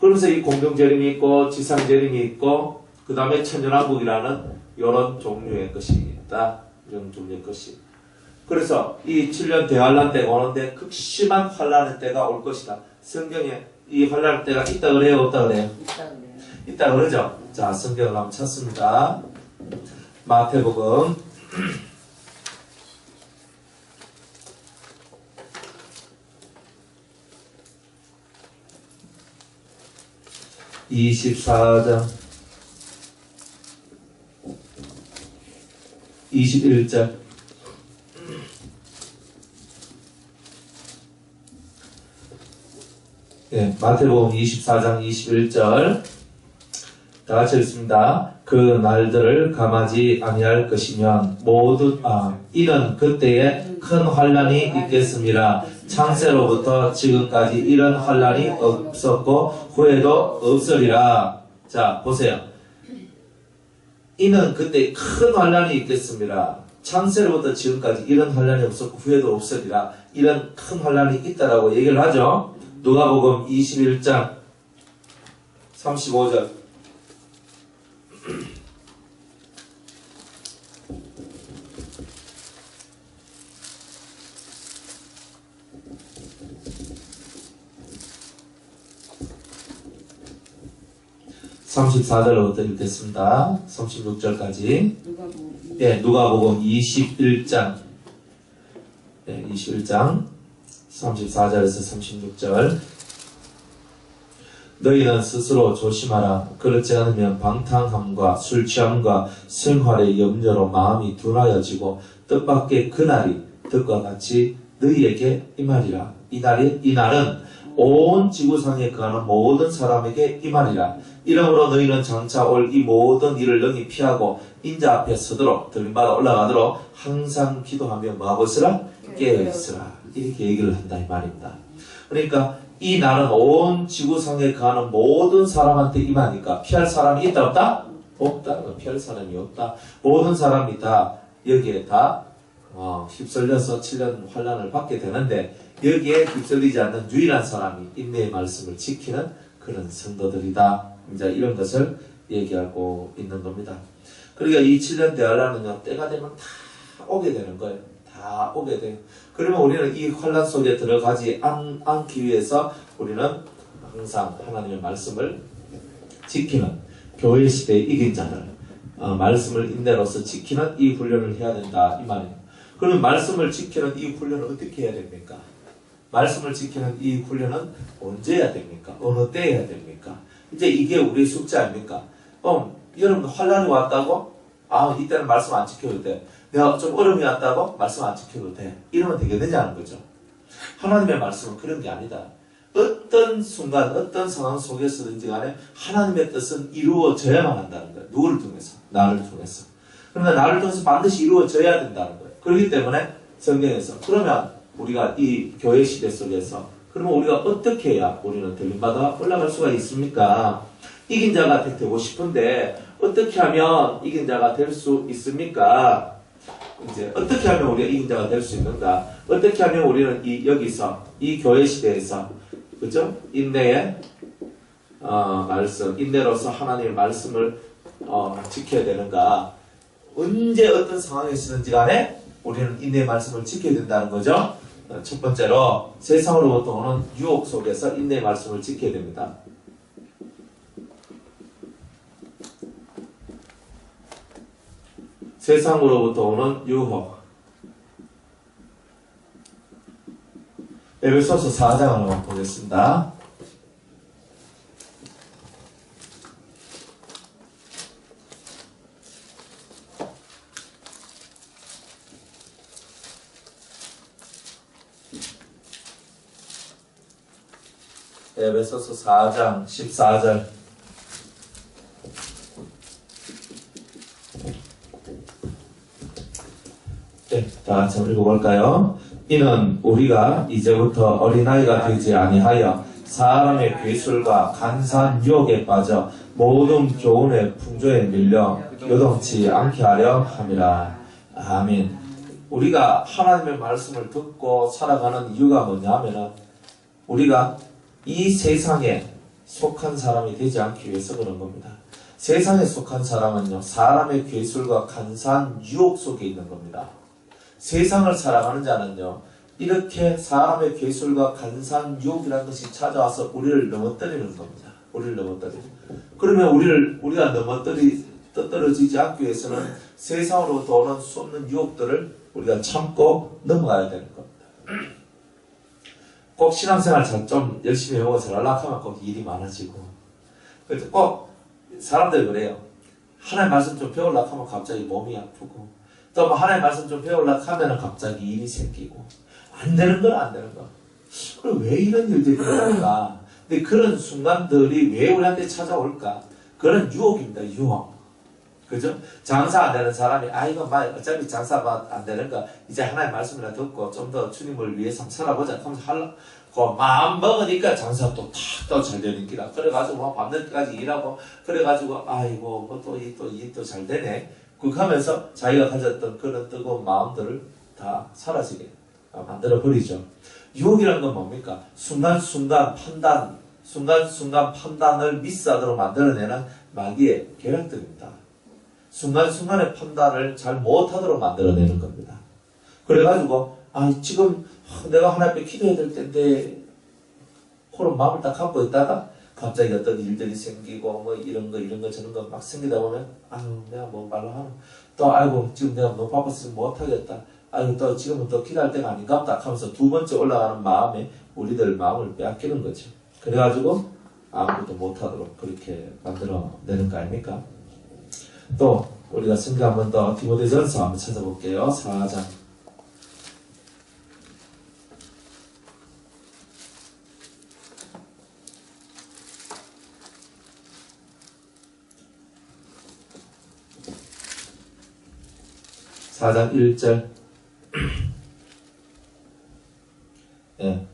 그러면서 이 공동재림이 있고 지상재림이 있고 그 다음에 천년왕국이라는 이런 종류의 것이 있다. 이런 종류의 것이. 그래서 이 7년 대환란 때가 오는데 극심한 환란의 때가 올 것이다. 성경에 이 환란의 때가 있다 그래요? 없다 그래요? 있다 그러죠? 자, 성경을 한번 찾습니다. 마태복음 24장 21절 네, 마태복음 24장 21절 다 같이 읽습니다. 그 날들을 감하지 아니할 것이면 모두 이는 그때에 큰 환란이 있겠습니다. 창세로부터 지금까지 이런 환란이 없었고 후에도 없으리라. 자 보세요. 이는 그때 큰 환란이 있겠습니다. 창세로부터 지금까지 이런 환란이 없었고 후에도 없으리라. 이런 큰 환란이 있다라고 얘기를 하죠. 누가복음 21장 35절. (34절부터) 읽겠습니다. 36절까지. 누가복음 21장 21장 34절에서 36절. 너희는 스스로 조심하라. 그렇지 않으면 방탕함과 술 취함과 생활의 염려로 마음이 둔하여지고 뜻밖의 그날이 뜻과 같이 너희에게 임하리라. 이 날은 온 지구상에 거하는 모든 사람에게 임하리라. 이러므로 너희는 장차 올 이 모든 일을 능히 피하고 인자 앞에 서도록 들림받아 올라가도록 항상 기도하며 뭐하고 있으라? 깨어있으라. 이렇게 얘기를 한다 이 말입니다. 그러니까 이 날은 온 지구상에 거하는 모든 사람한테 임하니까 피할 사람이 있다 없다? 없다. 피할 사람이 없다. 모든 사람이 다 여기에 다 휩쓸려서 7년 환란을 받게 되는데 여기에 휩쓸리지 않는 유일한 사람이 인내의 말씀을 지키는 그런 성도들이다. 이제 이런 것을 얘기하고 있는 겁니다. 그러니까 이 7년 대환란은요, 때가 되면 다 오게 되는 거예요. 다 오게 돼요. 그러면 우리는 이 환란 속에 들어가지 않기 위해서 우리는 항상 하나님의 말씀을 지키는 교회 시대의 이긴 자들, 말씀을 인내로서 지키는 이 훈련을 해야 된다 이 말이에요. 그러면 말씀을 지키는 이 훈련을 어떻게 해야 됩니까? 말씀을 지키는 이 훈련은 언제 해야 됩니까? 어느 때 해야 됩니까? 이제 이게 우리의 숙제 아닙니까? 여러분 환란이 왔다고? 이때는 말씀 안 지켜도 돼. 내가 좀 어려움이 왔다고? 말씀 안 지켜도 돼. 이러면 되겠느냐는 거죠. 하나님의 말씀은 그런 게 아니다. 어떤 순간, 어떤 상황 속에서든지 간에 하나님의 뜻은 이루어져야만 한다는 거예요. 누구를 통해서? 나를 통해서. 그러면 나를 통해서 반드시 이루어져야 된다는 거예요. 그렇기 때문에 성경에서 그러면 우리가 이 교회 시대 속에서 그러면 우리가 어떻게 해야 우리는 들림받아 올라갈 수가 있습니까? 이긴 자가 되고 싶은데 어떻게 하면 이긴 자가 될 수 있습니까? 이제 어떻게 하면 우리가 이긴 자가 될 수 있는가? 어떻게 하면 우리는 여기서 이 교회 시대에서 그죠? 인내의 말씀, 인내로서 하나님의 말씀을 지켜야 되는가? 언제 어떤 상황에서든지 간에 우리는 인내의 말씀을 지켜야 된다는 거죠. 첫 번째로 세상으로부터 오는 유혹 속에서 인내의 말씀을 지켜야 됩니다. 세상으로부터 오는 유혹. 에베소서 4장을 한번 보겠습니다. 에베소서 4장 14절. 네, 다 같이 한번 읽어볼까요? 이는 우리가 이제부터 어린아이가 되지 아니하여 사람의 괴술과 간사한 유혹에 빠져 모든 교훈의 풍조에 밀려 요동치 않게 하려 함이라. 아멘. 우리가 하나님의 말씀을 듣고 살아가는 이유가 뭐냐 하면은 우리가 이 세상에 속한 사람이 되지 않기 위해서 그런 겁니다. 세상에 속한 사람은요, 사람의 괴술과 간사한 유혹 속에 있는 겁니다. 세상을 살아가는 자는요, 이렇게 사람의 괴술과 간사한 유혹이라는 것이 찾아와서 우리를 넘어뜨리는 겁니다. 우리를 넘어뜨리는. 그러면 우리가 떨어지지 않기 위해서는 세상으로부터 오는 수 없는 유혹들을 우리가 참고 넘어가야 되는 겁니다. 꼭 신앙생활 좀 열심히 해보고 잘하려고 하면 꼭 일이 많아지고. 그래서 꼭 사람들이 그래요. 하나님 말씀 좀 배우려고 하면 갑자기 몸이 아프고, 또 뭐 하나님 말씀 좀 배우려고 하면 갑자기 일이 생기고, 안 되는 건 안 되는 거. 그럼 왜 이런 일들이 일어날까? 근데 그런 순간들이 왜 우리한테 찾아올까? 그런 유혹입니다, 유혹. 그죠? 장사 안 되는 사람이, 이거 어차피 장사 안 되는 거, 이제 하나님 말씀이나 듣고 좀 더 주님을 위해서 살아보자. 하면서 마음 먹으니까 장사 또 잘 되는 기라. 그래가지고 밤늦게까지 일하고, 그래가지고, 또 잘 되네. 그렇게 하면서 자기가 가졌던 그런 뜨거운 마음들을 다 사라지게 만들어 버리죠. 유혹이라는 건 뭡니까? 순간순간 판단을 미스하도록 만들어내는 마귀의 계략들입니다. 순간순간의 판단을 잘 못하도록 만들어내는 겁니다. 그래가지고 지금 내가 하나님 앞에 기도해야 될 텐데 그런 마음을 딱 갖고 있다가 갑자기 어떤 일들이 생기고 뭐 이런 거 저런 거 막 생기다 보면 내가 뭐 말로 하나 또 아이고 지금 내가 너무 바빠서 못하겠다. 또 지금은 또 기도할 때가 아닌갑다 하면서 두 번째 올라가는 마음에 우리들 마음을 빼앗기는 거죠. 그래가지고 아무것도 못하도록 그렇게 만들어내는 거 아닙니까? 또 우리가 성경 한 번 더 디모데전서 한번 찾아볼게요. 4장 4장 1절 네.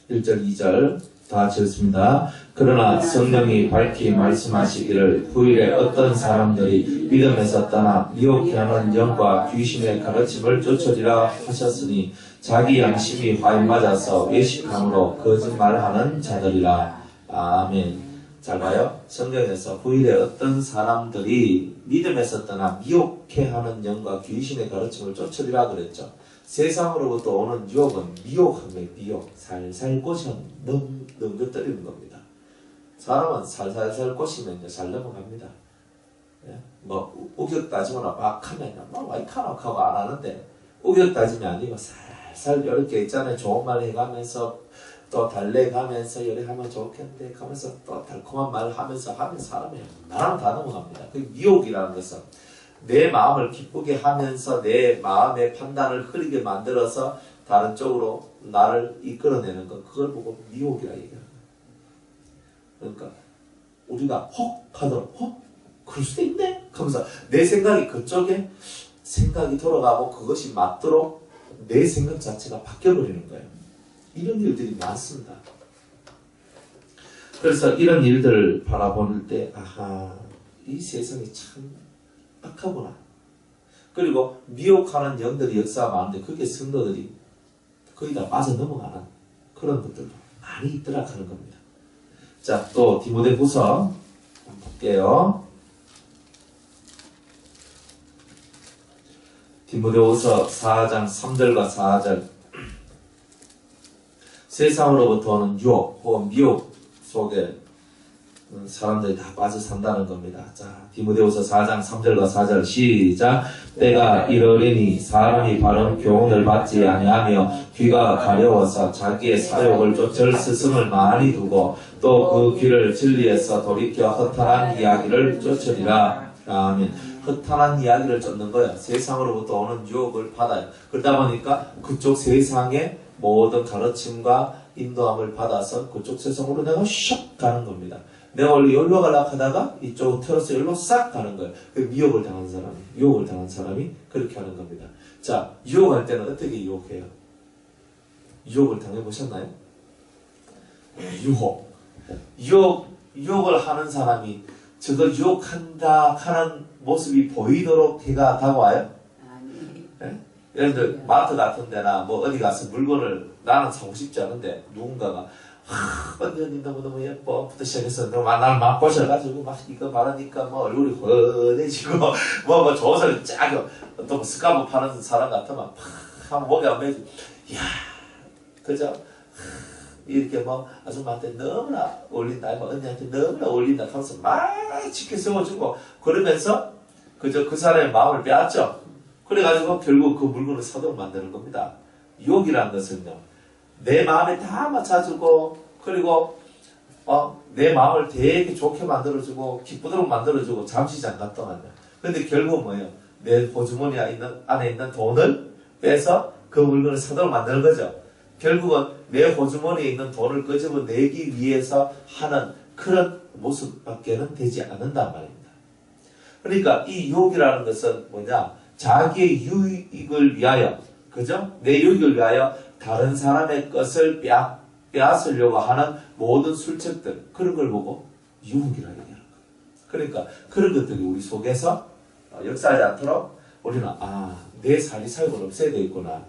1절 2절 다 지었습니다. 그러나 성령이 밝히 말씀하시기를 후일에 어떤 사람들이 믿음에서 떠나 미혹해 하는 영과 귀신의 가르침을 쫓으리라 하셨으니 자기 양심이 화인 맞아서 외식함으로 거짓말하는 자들이라. 아멘. 잘 봐요. 성경에서 후일에 어떤 사람들이 믿음에서 떠나 미혹해 하는 영과 귀신의 가르침을 쫓으리라 그랬죠. 세상으로부터 오는 유혹은 미혹함의 미혹, 살살 꼬셔 넘겨뜨리는 겁니다. 사람은 살살살 꼬시면 잘 넘어갑니다. 예? 뭐 우격 따지거나 막 하면 막 와이카노 하고 안 하는데 우격 따짐이 아니고 살살 이렇게 있잖아요. 좋은 말 해가면서 또 달래가면서 이렇게 하면 좋겠는데 하면서 또 달콤한 말을 하면서 하면 사람이 나랑 다 넘어갑니다. 그 미혹이라는 것은 내 마음을 기쁘게 하면서 내 마음의 판단을 흐리게 만들어서 다른 쪽으로 나를 이끌어내는 것, 그걸 보고 미혹이라 얘기하는 거예요. 그러니까 우리가 혹 하도록 그럴 수도 있네 하면서 내 생각이 그쪽에 생각이 돌아가고 그것이 맞도록 내 생각 자체가 바뀌어버리는 거예요. 이런 일들이 많습니다. 그래서 이런 일들을 바라볼 때 이 세상이 참 악하구나. 그리고 미혹하는 영들이 역사가 많은데 그게 성도들이 거의 다 빠져 넘어가는 그런 것들도 많이 있더라 하는 겁니다. 자, 또 디모데후서 한번 볼게요. 디모데후서 4장 3절과 4절 세상으로부터 오는 유혹 혹은 미혹 속에 사람들이 다 빠져 산다는 겁니다. 자, 디모데후서 4장 3절과 4절 시작. 때가 이르리니 사람이 바른 교훈을 받지 아니하며 귀가 가려워서 자기의 사욕을 쫓을 스승을 많이 두고 또 그 귀를 진리에서 돌이켜 허탄한 이야기를 쫓으리라. 아멘. 허탄한 이야기를 쫓는 거예요. 세상으로부터 오는 유혹을 받아요. 그러다 보니까 그쪽 세상의 모든 가르침과 인도함을 받아서 그쪽 세상으로 내가 슉 가는 겁니다. 내가 원래 여기로 가려고 하다가 이쪽으로 틀어서 여기로 싹 가는 거예요. 유혹을 당한 사람이 그렇게 하는 겁니다. 자, 유혹할 때는 어떻게 유혹해요? 유혹을 당해보셨나요? 유혹을 하는 사람이 저걸 유혹한다 하는 모습이 보이도록 해가 다가와요? 네? 예를 들어 마트 같은 데나 뭐 어디 가서 물건을 나는 사고 싶지 않은데 누군가가 언니 너무너무 예뻐 부터 시작해서 나를 막 보셔가지고 막 이거 말하니까 뭐 얼굴이 훤해지고 뭐 좋은 소리 쫙 또 뭐 스카프 파는 사람 같으면 팍 목에 안 매지 이야 그죠? 이렇게 뭐 아줌마한테 너무나 어울린다 뭐 언니한테 너무나 어울린다 하면서 막 지켜 세워주고 그러면서 그저 그 사람의 마음을 빼앗죠. 그래가지고 결국 그 물건을 사도록 만드는 겁니다. 유혹이라는 것은요 내 마음에 다 맞춰주고 그리고 내 마음을 되게 좋게 만들어주고 기쁘도록 만들어주고 잠시 잠깐 동안요. 근데 결국은 뭐예요? 내 호주머니 안에 있는 돈을 빼서 그 물건을 사도록 만드는 거죠. 결국은 내 호주머니에 있는 돈을 끄집어내기 위해서 하는 그런 모습밖에는 되지 않는단 말입니다. 그러니까 이 유혹이라는 것은 뭐냐? 자기의 유익을 위하여, 그죠? 내 유익을 위하여 다른 사람의 것을 빼앗으려고 하는 모든 술책들, 그런 걸 보고 유혹이라고 얘기하는 거예요. 그러니까 그런 것들이 우리 속에서 역사하지 않도록 우리는 내 사리사욕을 없애야 되겠구나.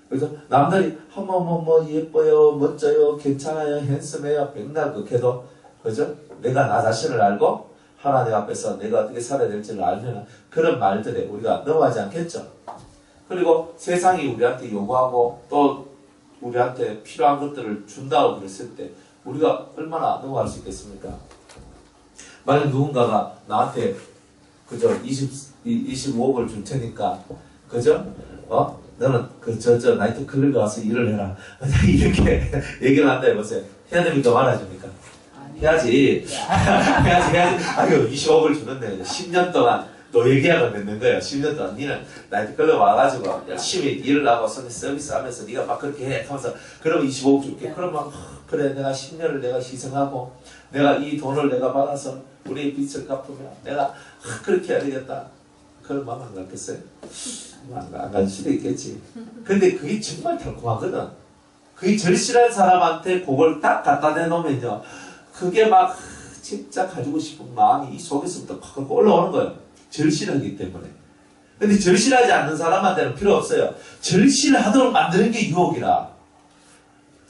그래서 남들이 뭐 예뻐요, 멋져요, 괜찮아요, 핸섬해요, 백날 극해도 그죠? 내가 나 자신을 알고 하나님 앞에서 내가 어떻게 살아야 될지를 알면 그런 말들에 우리가 넘어가지 않겠죠. 그리고 세상이 우리한테 요구하고 또 우리한테 필요한 것들을 준다고 그랬을 때 우리가 얼마나 넘어갈 수 있겠습니까? 만약 누군가가 나한테 그저 25억을 줄 테니까 그죠? 너는 저 나이트클럽에 와서 일을 해라. 이렇게 얘기를 한다 해보세요. 해야 됩니까? 말아줍니까? 해야지. 해야지. 아유, 20억을 주는데 10년 동안 노예 계약을 맺는 거예요. 10년 동안 니는 나이트클럽 와가지고 열심히 일을 하고 서비스 하면서 네가 막 그렇게 해 하면서 그러면 25억 줄게. 그러면 그래 내가 10년을 내가 희생하고 내가 이 돈을 내가 받아서 우리의 빚을 갚으면 내가 그렇게 해야 되겠다. 그런 마음 안 갖겠어요? 안 갈 수도 있겠지. 근데 그게 정말 달콤하거든. 그게 절실한 사람한테 그걸 딱 갖다 대놓으면요. 그게 막 진짜 가지고 싶은 마음이 이 속에서부터 팍 올라오는 거예요. 절실하기 때문에. 근데 절실하지 않는 사람한테는 필요 없어요. 절실하도록 만드는 게 유혹이라.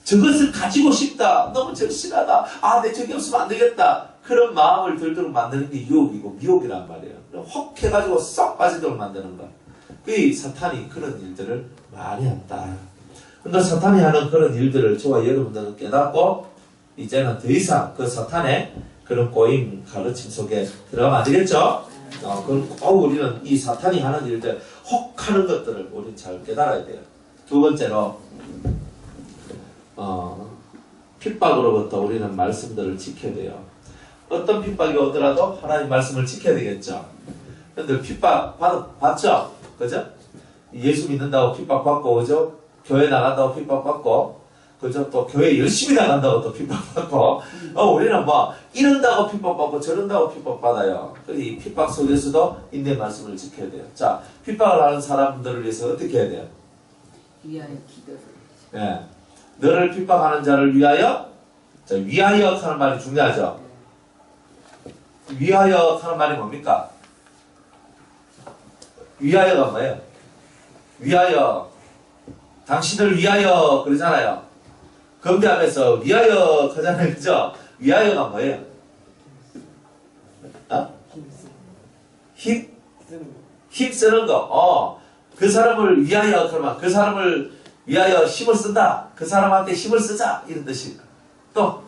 저것을 가지고 싶다. 너무 절실하다. 내 저기 없으면 안 되겠다. 그런 마음을 들도록 만드는 게 유혹이고 미혹이란 말이에요. 혹 해가지고 쏙 빠지도록 만드는 거. 그 사탄이 그런 일들을 많이 한다. 그러니까 사탄이 하는 그런 일들을 저와 여러분들은 깨닫고 이제는 더 이상 그 사탄의 그런 꼬임 가르침 속에 들어가면 안 되겠죠? 그럼 꼭 우리는 이 사탄이 하는 일들, 혹 하는 것들을 우리는 잘 깨달아야 돼요. 두 번째로, 핍박으로부터 우리는 말씀들을 지켜야 돼요. 어떤 핍박이 오더라도 하나님 말씀을 지켜야 되겠죠. 근데 핍박 받죠? 그죠? 예수 믿는다고 핍박받고, 그죠? 교회 나간다고 핍박받고, 그죠? 또 교회 열심히 나간다고 또 핍박받고, 우리는 뭐, 이런다고 핍박받고 저런다고 핍박받아요. 이 핍박 속에서도 인내 말씀을 지켜야 돼요. 자, 핍박을 하는 사람들을 위해서 어떻게 해야 돼요? 위하여 기도를. 예. 너를 핍박하는 자를 위하여, 자, 위하여 하는 말이 중요하죠? 위하여 하는 말이 뭡니까? 위하여가 뭐예요? 위하여, 당신을 위하여 그러잖아요. 건배하면서 위하여 하잖아요. 그죠? 위하여가 뭐예요? 힘쓰는 거. 그 사람을 위하여 그러면 그 사람을 위하여 힘을 쓴다. 그 사람한테 힘을 쓰자. 이런 뜻이. 또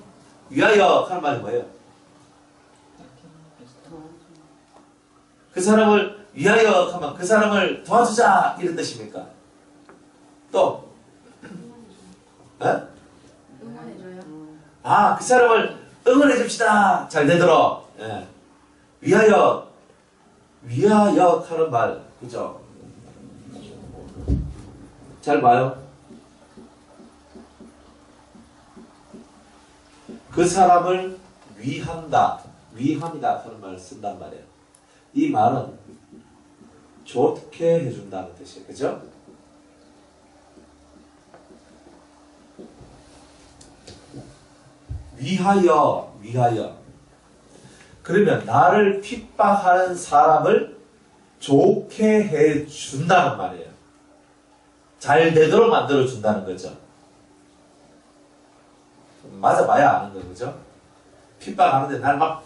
위하여 하는 말이 뭐예요? 그 사람을 위하여 하면 그 사람을 도와주자. 이런 뜻입니까? 또 응원해줘요. 그 사람을 응원해 줍시다. 잘 되도록. 예. 위하여 하는 말, 그죠? 잘 봐요. 그 사람을 위한다, 위함이다 하는 말을 쓴단 말이에요. 이 말은 좋게 해준다는 뜻이에요. 그죠? 위하여. 그러면 나를 핍박하는 사람을 좋게 해준다는 말이에요. 잘 되도록 만들어준다는 거죠. 맞아봐야 아는 거죠. 그죠? 핍박하는데 날 막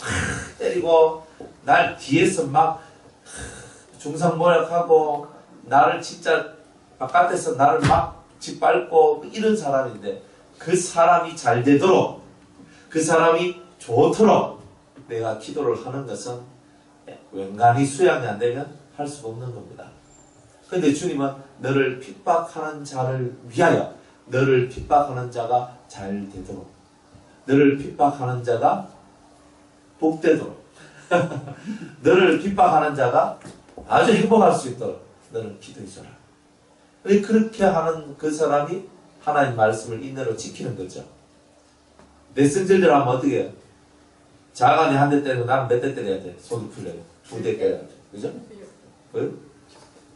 때리고 날 뒤에서 막 중상모략하고 나를 진짜 바깥에서 나를 막 짓밟고 이런 사람인데 그 사람이 잘 되도록 그 사람이 좋도록 내가 기도를 하는 것은 웬간히 수양이 안 되면 할 수가 없는 겁니다. 그런데 주님은 너를 핍박하는 자를 위하여 너를 핍박하는 자가 잘 되도록 너를 핍박하는 자가 복되도록 너를 핍박하는 자가 아주 행복할 수 있도록 너는 기도해줘라. 그렇게 하는 그 사람이 하나님 말씀을 인내로 지키는 거죠. 메신저대로 하면 어떻게 해요? 자간이 한 대 때리고 나는 몇 대 때려야 돼? 속이 풀려요. 2대 때려야 돼. 그죠?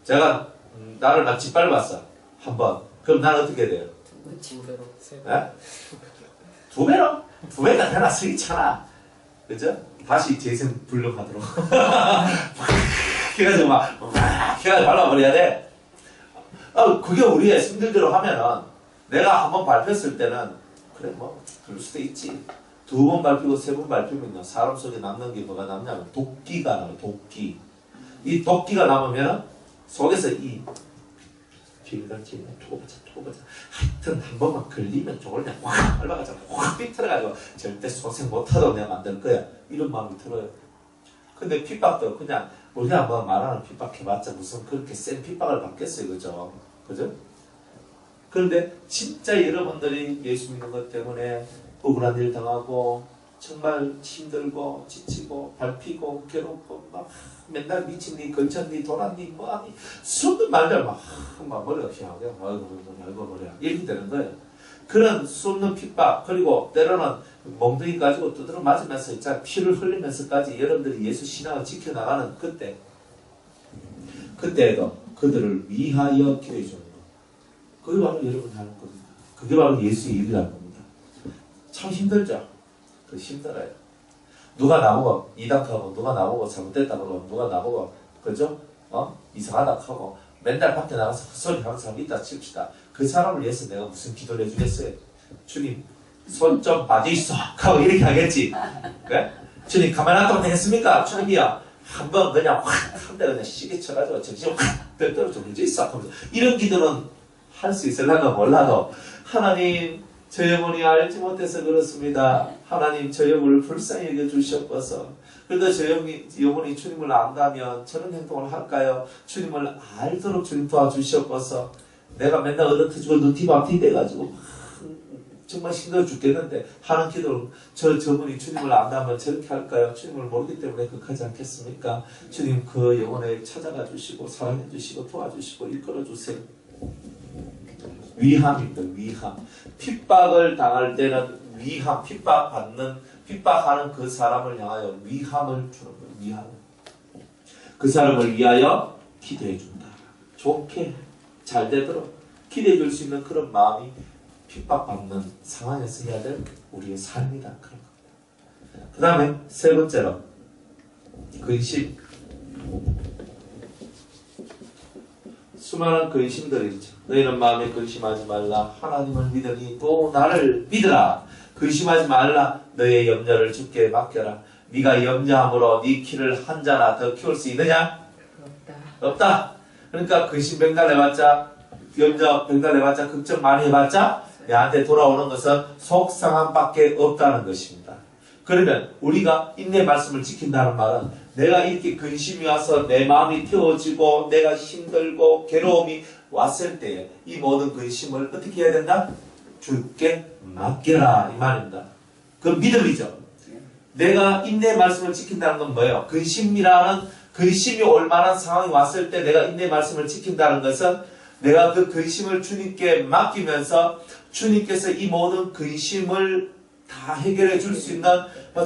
제가 나를 막 짓밟았어. 한 번. 그럼 나는 어떻게 돼요? 2배로. 네? 2배로? 2배가 되나? 쓰기찮아. 그죠? 다시 재생 불능하도록. 그래가지고 막 해가지고 발라버려야 돼. 그게 우리의 힘들대로 하면은 내가 한번 밟혔을 때는 그래 뭐 그럴 수도 있지. 2번 밟히고 3번 밟히면요 사람 속에 남는 게 뭐가 남냐면 도끼가 남아요. 도끼. 이 도끼가 남으면은 속에서 이 빌런지네 두고 보자. 하여튼 한 번만 걸리면 저걸 그냥 확 밟아가지고 확 삐뚤어가지고 절대 소생 못하도록 내가 만들 거야. 이런 마음이 들어요. 근데 핍박도 그냥 우리가 뭐 말하는 핍박 해봤자 무슨 그렇게 센 핍박을 받겠어요. 그죠? 그죠? 그런데 진짜 여러분들이 예수 믿는 것 때문에 억울한 일 당하고 정말 힘들고 지치고 밟히고 괴롭고 막 맨날 미친니 걸쳤니 돌았니 뭐하니 수없는 말들 막 머리가 휘하게 아이고 머리야 이렇게 되는 거예요. 그런 수없는 핍박 그리고 때로는 멍둥이 가지고 두드러 맞으면서 피를 흘리면서까지 여러분들이 예수 신앙을 지켜나가는 그때에도 그들을 위하여 기도해 주는 거. 그게 바로 여러분이 하는 겁니다. 그게 바로 예수의 일이라는 겁니다. 참 힘들죠? 그 힘들어요. 누가 나보고 이닥하고 누가 나보고 잘못됐다 그러고 누가 나보고 그죠? 이상하다 하고 맨날 밖에 나가서 헛소리 하는 사람이 있다 칩시다. 그 사람을 위해서 내가 무슨 기도를 해주겠어요? 주님 손 좀 빠져있어 하고 이렇게 하겠지. 그래? 주님 가만히 놔두면 되겠습니까? 주님이야 한번 그냥 확 한 대 그냥 시계 쳐가지고 정신 확 떨어져 문제 있어 하면서 이런 기도는 할 수 있을라나 몰라도 하나님 저 영혼이 알지 못해서 그렇습니다. 하나님 저 영혼을 불쌍히 여겨주시옵소서. 그래도 저 영혼이 주님을 안다면 저런 행동을 할까요? 주님을 알도록 주님 도와주시옵소서. 내가 맨날 얻어터지고 눈티 밤티 돼가지고 정말 힘들어 죽겠는데 하는 기도를 저분이 주님을 안다면 저렇게 할까요? 주님을 모르기 때문에 그렇게 않겠습니까? 주님 그 영혼에 찾아가 주시고 사랑해 주시고 도와주시고 이끌어 주세요. 위함입니다. 위함. 핍박을 당할 때는 위함, 핍박하는 그 사람을 향하여 위함을 주는 거예요. 위함. 그 사람을 위하여 기도해 준다. 좋게 잘 되도록 기도해 줄 수 있는 그런 마음이 핍박받는 상황에서 해야 될 우리의 삶이다. 그런 겁니다. 그 다음에 세 번째로 근심. 수많은 근심들이 있죠. 너희는 마음에 근심하지 말라. 하나님을 믿으니 또 나를 믿으라. 근심하지 말라. 너의 염려를 주께 맡겨라. 네가 염려함으로 네 키를 한 자나 더 키울 수 있느냐? 없다. 그러니까 근심 백날 해봤자 걱정 많이 해봤자 내한테 돌아오는 것은 속상함밖에 없다는 것입니다. 그러면 우리가 인내 말씀을 지킨다는 말은 내가 이렇게 근심이 와서 내 마음이 태워지고 내가 힘들고 괴로움이 왔을 때 이 모든 근심을 어떻게 해야 된다? 주께 맡겨라 이 말입니다. 그 믿음이죠. 내가 인내 말씀을 지킨다는 건 뭐예요? 근심이 올 만한 상황이 왔을 때 내가 인내 말씀을 지킨다는 것은 내가 그 근심을 주님께 맡기면서 주님께서 이 모든 근심을 다 해결해 줄 수 있는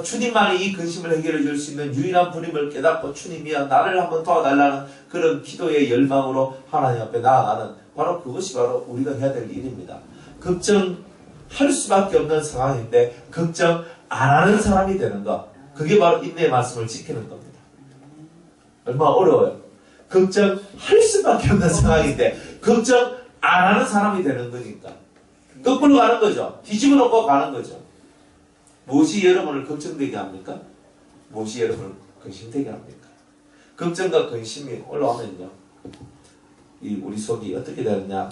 주님만이 이 근심을 해결해 줄 수 있는 유일한 분임을 깨닫고 주님이야 나를 한번 도와달라는 그런 기도의 열망으로 하나님 앞에 나아가는 바로 그것이 바로 우리가 해야 될 일입니다. 걱정할 수밖에 없는 상황인데 걱정 안 하는 사람이 되는 것, 그게 바로 인내의 말씀을 지키는 겁니다. 얼마나 어려워요. 걱정할 수밖에 없는 상황인데 걱정 안 하는 사람이 되는 거니까 거꾸로 가는 거죠. 뒤집어 놓고 가는 거죠. 무엇이 여러분을 걱정되게 합니까? 무엇이 여러분을 근심되게 합니까? 걱정과 근심이 올라오면요, 우리 속이 어떻게 되느냐?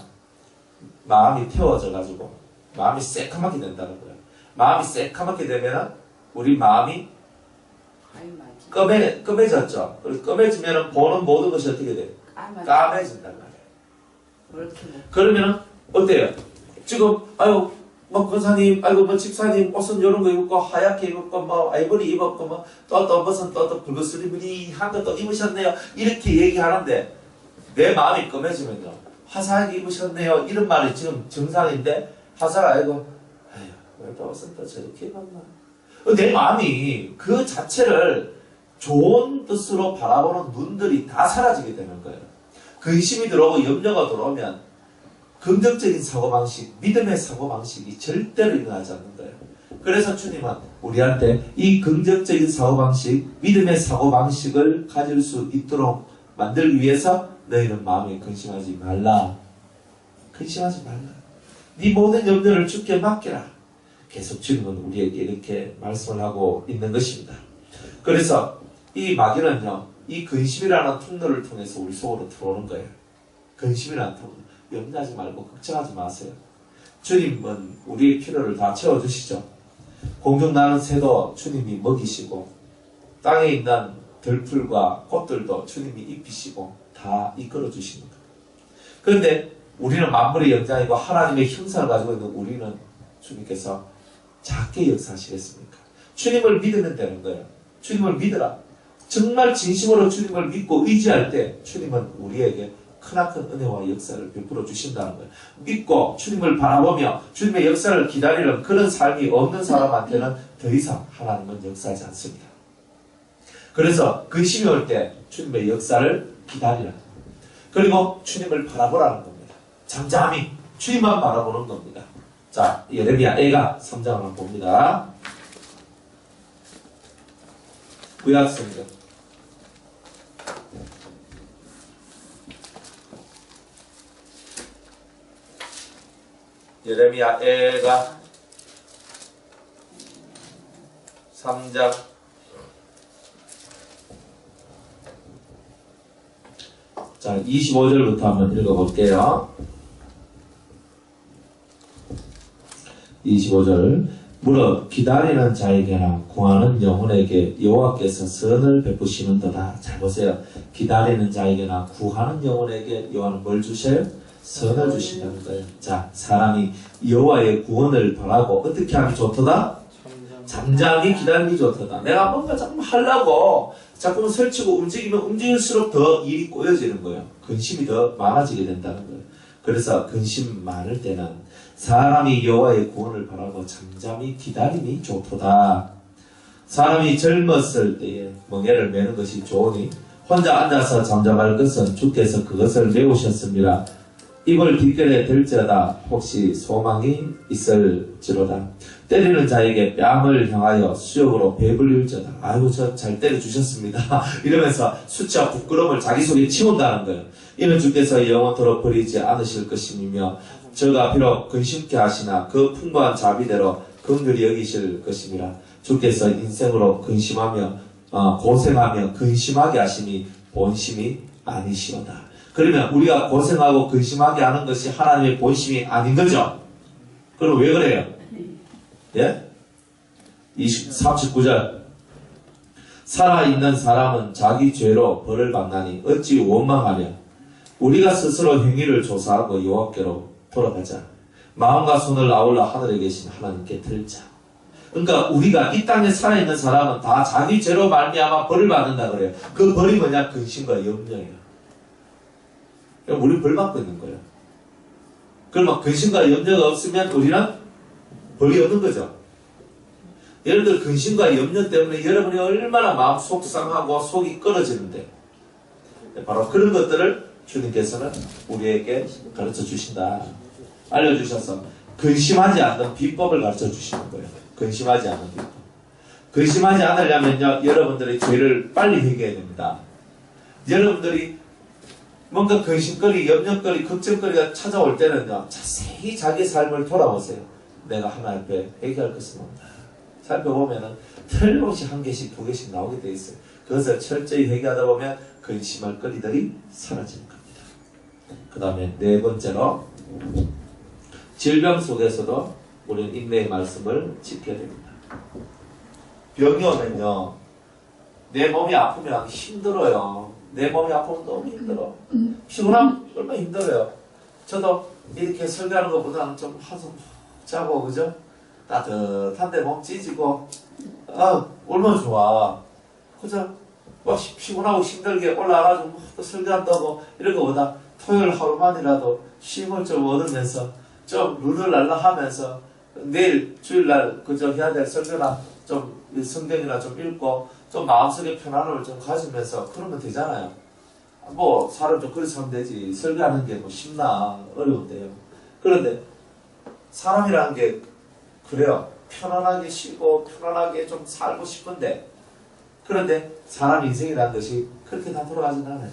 마음이 태워져 가지고 마음이 새카맣게 된다는 거예요. 마음이 새카맣게 되면은 우리 마음이 검해졌죠. 그래서 검해지면은 보는 모든 것이 어떻게 돼요? 까매진단 말이에요. 그러면은 어때요? 지금 뭐 권사님, 뭐 집사님 옷은 이런 거 입었고 하얗게 입었고 뭐 아이보리 입었고 뭐 또 무슨 또 붉으스리무리한 것도 입으셨네요. 이렇게 얘기하는데 내 마음이 검해지면요, 화사하게 입으셨네요. 이런 말이 지금 정상인데 화사가 아니고 왜 또 옷은 또 저렇게 입었나? 내 마음이 그 자체를 좋은 뜻으로 바라보는 눈들이 다 사라지게 되는 거예요. 근심이 들어오고 염려가 들어오면 긍정적인 사고방식, 믿음의 사고방식이 절대로 일어나지 않는 거예요. 그래서 주님은 우리한테 이 긍정적인 사고방식, 믿음의 사고방식을 가질 수 있도록 만들기 위해서 너희는 마음에 근심하지 말라. 근심하지 말라. 네 모든 염려를 주께 맡겨라. 계속 주님은 우리에게 이렇게 말씀을 하고 있는 것입니다. 그래서 이 마귀는요, 이 근심이라는 통로를 통해서 우리 속으로 들어오는 거예요. 근심이라는 통로. 염려하지 말고 걱정하지 마세요. 주님은 우리의 필요를 다 채워주시죠. 공중 나는 새도 주님이 먹이시고 땅에 있는 들풀과 꽃들도 주님이 입히시고 다 이끌어 주시는 거예요. 그런데 우리는 만물의 영장이고 하나님의 형상을 가지고 있는 우리는 주님께서 작게 역사하시겠습니까? 주님을 믿으면 되는 거예요. 주님을 믿으라. 정말 진심으로 주님을 믿고 의지할 때 주님은 우리에게 크나큰 은혜와 역사를 베풀어 주신다는 거예요. 믿고 주님을 바라보며 주님의 역사를 기다리는 그런 삶이 없는 사람한테는 더 이상 하나님은 역사하지 않습니다. 그래서 근심이 올 때 주님의 역사를 기다리라. 그리고 주님을 바라보라는 겁니다. 잠잠히 주님만 바라보는 겁니다. 자, 예레미야 애가 3장을 한번 봅니다. 구약성경 예레미야 애가 3장 자 25절부터 한번 읽어볼게요. 25절 무릇 기다리는 자에게나 구하는 영혼에게 여호와께서 선을 베푸시는도다. 잘 보세요. 기다리는 자에게나 구하는 영혼에게 여호와는 뭘 주셔요? 선을 주신다는 거예요. 자, 사람이 여호와의 구원을 바라고 어떻게 하기 좋도다? 잠잠히 기다리기 좋도다. 내가 뭔가 자꾸 하려고 자꾸 설치고 움직이면 움직일수록 더 일이 꼬여지는 거예요. 근심이 더 많아지게 된다는 거예요. 그래서 근심 많을 때는 사람이 여호와의 구원을 바라고 잠잠히 기다림이 좋도다. 사람이 젊었을 때에 멍에를 매는 것이 좋으니 혼자 앉아서 잠잠할 것은 주께서 그것을 메우셨습니다. 입을 뒷결에 들지어다 혹시 소망이 있을지로다. 때리는 자에게 뺨을 향하여 수욕으로 배불릴지어다. 아이고 저 잘 때려주셨습니다. 이러면서 수치와 부끄러움을 자기 속에 치운다는 거예요. 이는 주께서 영원토록 버리지 않으실 것임이며 저가 비록 근심케 하시나 그 풍부한 자비대로 긍휼히 여기실 것임이라. 주께서 인생으로 근심하며 고생하며 근심하게 하심이 본심이 아니시오다. 그러면 우리가 고생하고 근심하게 하는 것이 하나님의 본심이 아닌 거죠? 그럼 왜 그래요? 예? 39절 살아있는 사람은 자기 죄로 벌을 받나니 어찌 원망하며 우리가 스스로 행위를 조사하고 여호와께로 돌아가자. 마음과 손을 아울러 하늘에 계신 하나님께 들자. 그러니까 우리가 이 땅에 살아있는 사람은 다 자기 죄로 말미암아 벌을 받는다 그래요. 그 벌이 뭐냐? 근심과 염려예요. 우리 벌 받고 있는 거예요. 그러면 근심과 염려가 없으면 우리는 벌이 없는 거죠. 여러분들 근심과 염려 때문에 여러분이 얼마나 마음 속상하고 속이 끊어지는데 바로 그런 것들을 주님께서는 우리에게 가르쳐 주신다. 알려주셔서 근심하지 않는 비법을 가르쳐 주시는 거예요. 근심하지 않는 비법. 근심하지 않으려면요, 여러분들이 죄를 빨리 회개해야 됩니다. 여러분들이 뭔가 근심거리, 염려거리, 걱정거리가 찾아올 때는요, 자세히 자기 삶을 돌아보세요. 내가 하나님 앞에 회개할 것은 없다. 살펴보면은 틀림없이 한 개씩, 두 개씩 나오게 돼 있어요. 그것을 철저히 회개하다 보면 근심할 거리들이 사라지는 겁니다. 그 다음에 네 번째로 질병 속에서도 우리는 인내의 말씀을 지켜야 됩니다. 병이 오면요, 내 몸이 아프면 힘들어요. 내 몸이 아프면 너무 힘들어. 피곤하면 얼마나 힘들어요. 저도 이렇게 설교하는 것보다는 좀 한숨 자고, 그죠? 따뜻한데 몸 찢이고, 얼마나 좋아. 그죠? 막 피곤하고 힘들게 올라와가지고 또 설교한다고 이런 거보다 토요일 하루만이라도 쉼을 좀 얻으면서 좀 룰루랄라 하면서 내일 주일날 그저 해야 될 설교나 좀 성경이나 좀 읽고 좀 마음속에 편안함을 좀 가지면서 그러면 되잖아요. 뭐 사람 좀 그렇게 하면 되지. 설교하는 게 뭐 쉽나 어려운데요. 그런데 사람이라는 게 그래요. 편안하게 쉬고 편안하게 좀 살고 싶은데, 그런데 사람 인생이라는 것이 그렇게 다 돌아가진 않아요.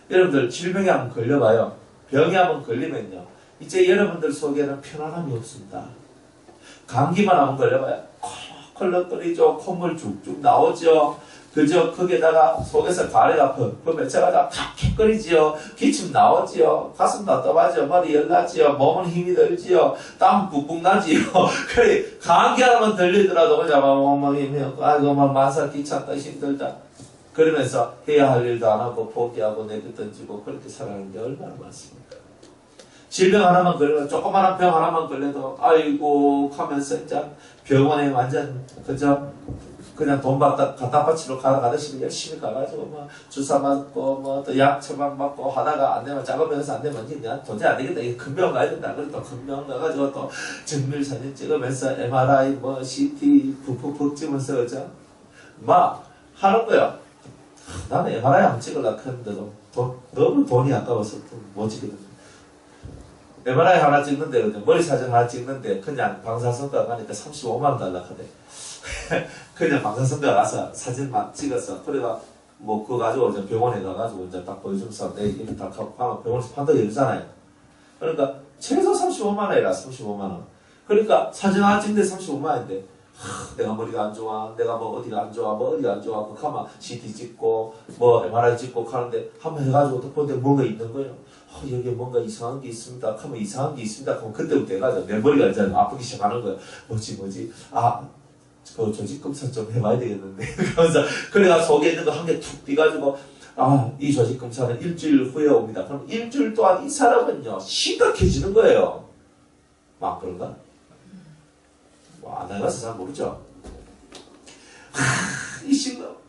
여러분들 질병에 한번 걸려봐요. 병에 한번 걸리면요, 이제 여러분들 속에는 편안함이 없습니다. 감기만 한번 걸려봐요. 콜록콜록거리죠. 콧물 쭉쭉 나오죠. 그저 거기에다가 속에서 가래가 펑펑 맺혀가지고 탁탁거리지요. 기침 나오지요. 가슴 답답하지요. 머리 열나지요. 몸은 힘이 들지요. 땀 뿜뿜 나지요. 그래 감기 하나만 들리더라도 그냥 막 엉망이 아이고 막 마사 귀찮다 힘들다 그러면서 해야 할 일도 안 하고 포기하고 내버려던지고 그렇게 살아가는 게 얼마나 많습니까? 질병 하나만 걸려도, 조그마한 병 하나만 걸려도 아이고 하면서 이제 병원에 완전 그냥 돈 갖다 바치러 가듯이 열심히 가가지고 뭐 주사 맞고 뭐 또 약 처방 받고 하다가 안 되면 작은 병에서 안 되면 그냥 도저히 안 되겠다. 이거 큰 병 가야 된다. 그래서 또 큰 병 가가지고 또 정밀 사진 찍으면서 MRI 뭐 CT 푹푹푹 찍으면서 그죠? 막 하는 거야. 나는 MRI 안 찍으려고 했는데도 너무 돈이 아까워서 못 찍거든. MRI 하나 찍는데 머리 사진 하나 찍는데 그냥 방사선과 가니까 35만 원 달라 하대. 그냥 방사선과 가서 사진만 찍어서 그래가 뭐 그거 가지고 이제 병원에 가가지고 이제 딱 보여주면서 내 이름 딱 하면 병원에서 판독 해주잖아요. 그러니까 최소 35만 원이라 35만 원. 그러니까 사진 하나 찍는데 35만 원인데 내가 머리가 안 좋아, 내가 뭐 어디가 안 좋아, 뭐 어디가 안 좋아, 그 하면 CT 찍고 뭐 MRI 찍고 하는데 한번 해가지고 또 보는데 뭔가 있는 거예요. 여기에 뭔가 이상한 게 있습니다. 하면 이상한 게 있습니다. 그럼 그때부터 해가지고 내 머리가 이제 아프기 시작하는 거예요. 뭐지? 그 조직검사 좀 해봐야 되겠는데. 그러면서 그래가 속에 있는 거 한 개 툭 띄가지고 이 조직검사는 일주일 후에 옵니다. 그럼 일주일 동안 이 사람은요 심각해지는 거예요. 막 그런가? 안 해봐서 잘 모르죠. 이 심각.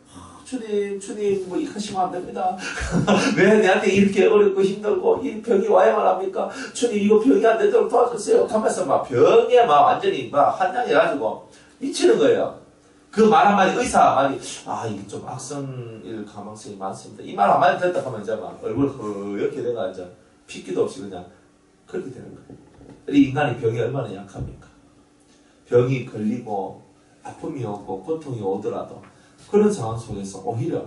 주님, 뭐, 하시면 안 됩니다. 왜 내한테 이렇게 어렵고 힘들고, 이 병이 와야만 합니까? 주님, 이거 병이 안 되도록 도와주세요. 하면서 막 병에 막 완전히 막 한량해가지고 미치는 거예요. 그 말 한마디, 의사 말이, 이게 좀 악성일 가능성이 많습니다. 이 말 한마디 듣다 하면 이제 막 얼굴 이렇게 돼가 이제 핏기도 없이 그냥 그렇게 되는 거예요. 이 인간이 병이 얼마나 약합니까? 병이 걸리고, 아픔이 오고, 고통이 오더라도, 그런 상황 속에서 오히려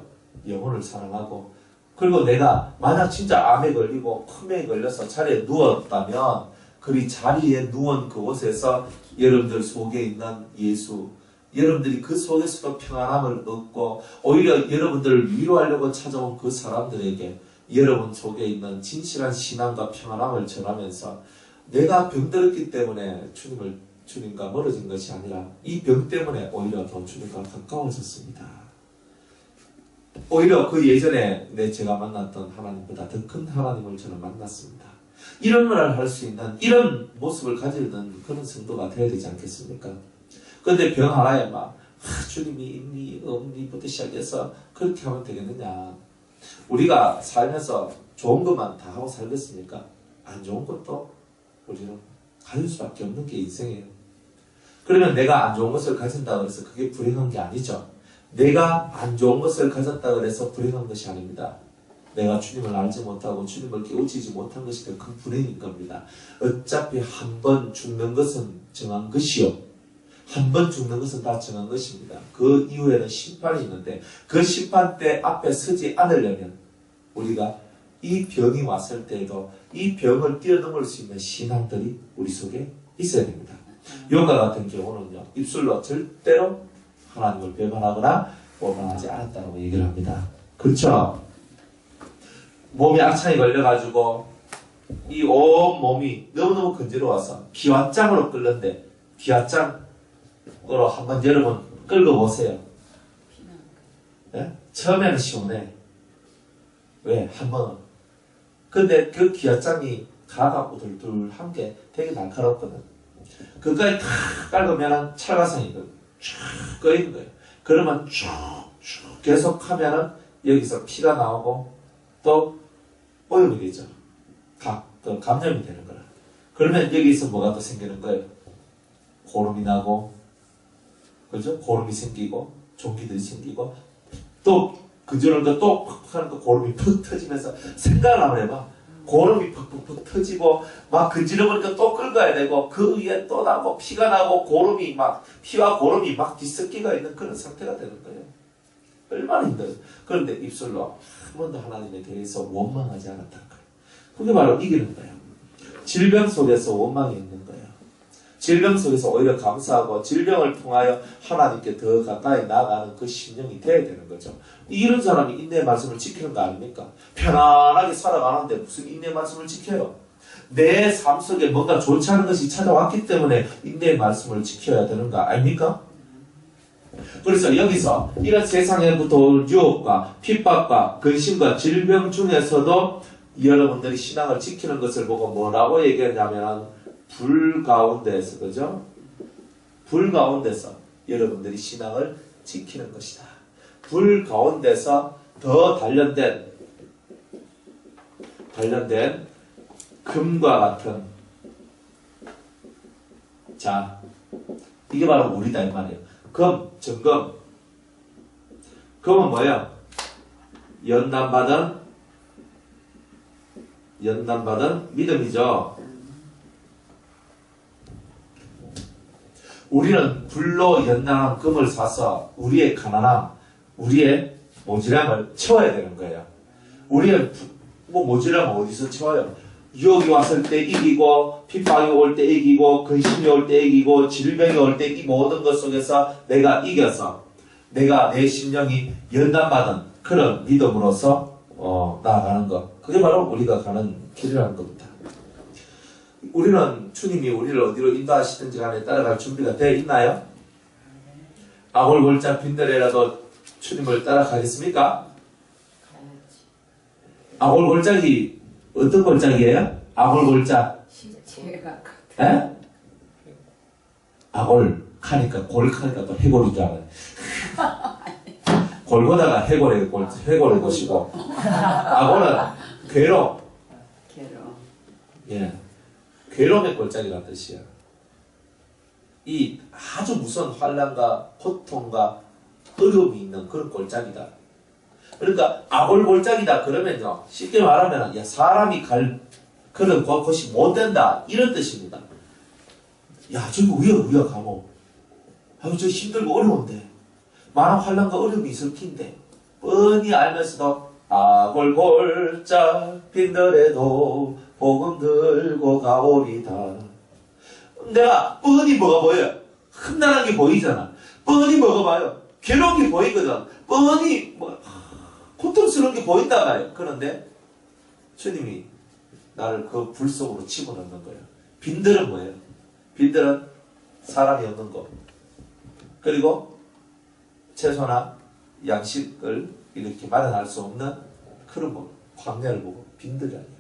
영혼을 사랑하고, 그리고 내가 만약 진짜 암에 걸리고 큰 병에 걸려서 자리에 누웠다면 그 자리에 누운 그곳에서 여러분들 속에 있는 예수, 여러분들이 그 속에서도 평안함을 얻고 오히려 여러분들을 위로하려고 찾아온 그 사람들에게 여러분 속에 있는 진실한 신앙과 평안함을 전하면서 내가 병들었기 때문에 주님과 멀어진 것이 아니라 이 병 때문에 오히려 더 주님과 가까워졌습니다. 오히려 그 예전에 제가 만났던 하나님보다 더 큰 하나님을 저는 만났습니다. 이런 말을 할 수 있는 이런 모습을 가지는 그런 성도가 되어야 되지 않겠습니까? 그런데 병 하나에 막 주님이 있니 없니부터 시작해서 그렇게 하면 되겠느냐. 우리가 살면서 좋은 것만 다 하고 살겠습니까? 안 좋은 것도 우리는 가질 수밖에 없는 게 인생이에요. 그러면 내가 안 좋은 것을 가진다고 해서 그게 불행한 게 아니죠. 내가 안 좋은 것을 가졌다고 해서 불행한 것이 아닙니다. 내가 주님을 알지 못하고 주님을 깨우치지 못한 것이 더 큰 불행인 겁니다. 어차피 한 번 죽는 것은 정한 것이요. 한 번 죽는 것은 다 정한 것입니다. 그 이후에는 심판이 있는데 그 심판 때 앞에 서지 않으려면 우리가 이 병이 왔을 때에도 이 병을 뛰어넘을 수 있는 신앙들이 우리 속에 있어야 됩니다. 욥과 같은 경우는요, 입술로 절대로 하나님을 배반하거나 오만하지 않았다고 얘기를 합니다. 그렇죠? 몸이 악창이 걸려가지고 이 온 몸이 너무너무 건조로워서 기왓장으로 끓는데 기왓장으로 한번 여러분 끓여보세요. 네? 처음에는 시원해. 왜? 한 번은. 근데 그 기왓장이 가갖고 둘둘한 게 되게 날카롭거든. 그까지 탁 깔으면 찰가상이 쭉 꺼있는 거예요. 그러면 쭉 계속 하면은 여기서 피가 나오고 또 오염이 되죠. 또 감염이 되는 거라. 그러면 여기서 뭐가 또 생기는 거예요? 고름이 나고, 그죠? 고름이 생기고, 종기들이 생기고, 또, 그저는 또 팍팍 하는 거 고름이 푹 터지면서 생각을 한번 해봐. 고름이 퍽퍽퍽 터지고 막 근지러우니까 또 긁어야 되고 그 위에 또 나고 피가 나고 고름이 막 피와 고름이 막 뒤섞이가 있는 그런 상태가 되는 거예요. 얼마나 힘들어요. 그런데 입술로 한 번도 하나님에 대해서 원망하지 않았다는 거예요. 그게 바로 이기는 거예요. 질병 속에서 원망이 있는 거예요. 질병 속에서 오히려 감사하고 질병을 통하여 하나님께 더 가까이 나아가는 그 심령이 돼야 되는 거죠. 이런 사람이 인내의 말씀을 지키는 거 아닙니까? 편안하게 살아가는데 무슨 인내의 말씀을 지켜요? 내 삶 속에 뭔가 좋지 않은 것이 찾아왔기 때문에 인내의 말씀을 지켜야 되는 거 아닙니까? 그래서 여기서 이런 세상에부터 올 유혹과 핍박과 근심과 질병 중에서도 여러분들이 신앙을 지키는 것을 보고 뭐라고 얘기했냐면 불 가운데에서, 그죠? 불 가운데서 여러분들이 신앙을 지키는 것이다. 불 가운데서 더 단련된 금과 같은, 자, 이게 바로 우리다 이 말이에요. 금, 정금. 금은 뭐예요? 연단받은 믿음이죠. 우리는 불로 연단한 금을 사서 우리의 가난함, 우리의 모질함을 채워야 되는 거예요. 우리의 모질함은 어디서 채워요? 유혹이 왔을 때 이기고, 핍박이 올 때 이기고, 근심이 올 때 이기고, 질병이 올 때 이 모든 것 속에서 내가 이겨서 내가 내 심령이 연단받은 그런 믿음으로서 나아가는 것. 그게 바로 우리가 가는 길이라는 겁니다. 우리는 주님이 우리를 어디로 인도하시든지 간에 따라갈 준비가 되어 있나요? 아골골짝 빈들에라도 주님을 따라가겠습니까? 아골골짝이 어떤 골짝이에요? 아골골짝. 제가 에? 아골 카니까 골 카니까 또 해골인 줄 알아요. 골보다가 해골의 것이고 아골은 괴로움. 예. 괴로움의 골짜기란 뜻이야. 이 아주 무서운 환난과 고통과 어려움이 있는 그런 골짜기다. 그러니까 아골 골짜기다 그러면요, 쉽게 말하면 야, 사람이 갈 그런 곳이 못 된다 이런 뜻입니다. 야, 저기 위에 가면 아유, 저 힘들고 어려운데 많은 환난과 어려움이 있을 텐데 뻔히 알면서도 아골 골짝 빈들에도 복음 들고 가오리다. 내가 뻔히 뭐가 보여요? 흠난한 게 보이잖아. 뻔히 뭐가 봐요? 괴로운 게 보이거든. 뻔히 고통스러운 게 보인단 말이에요. 그런데 주님이 나를 그 불 속으로 집어넣는 거예요. 빈들은 뭐예요? 빈들은 사람이 없는 것. 그리고 채소나 양식을 이렇게 마련할 수 없는 그런 광야를 보고 빈들이 아니에요.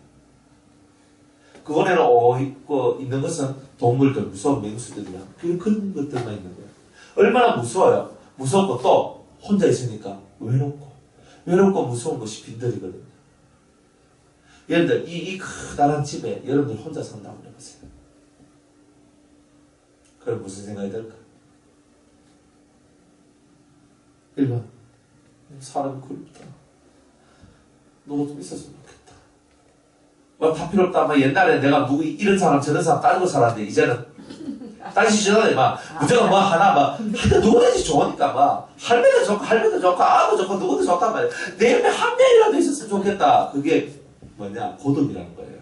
그 안에는 있는 것은 동물들, 무서운 맹수들이야. 그런 것들만 있는 거예요. 얼마나 무서워요. 무섭고 또 혼자 있으니까 외롭고 무서운 것이 빈들이거든요. 여러분들 이 커다란 집에 여러분들 혼자 산다고 해보세요. 그럼 무슨 생각이 들까? 1번 사람이 그립다. 너가 좀 있었으면 좋겠다. 다 필요 없다. 옛날에 내가 이런 사람 저런 사람 따지고 살았는데 이제는 따지시잖아요. 무조건 하나 누구든지 좋으니까 할매도 좋고 아도 좋고 누구도 좋단 말이에요. 내 옆에 한 명이라도 있었으면 좋겠다. 그게 뭐냐? 고독이라는 거예요.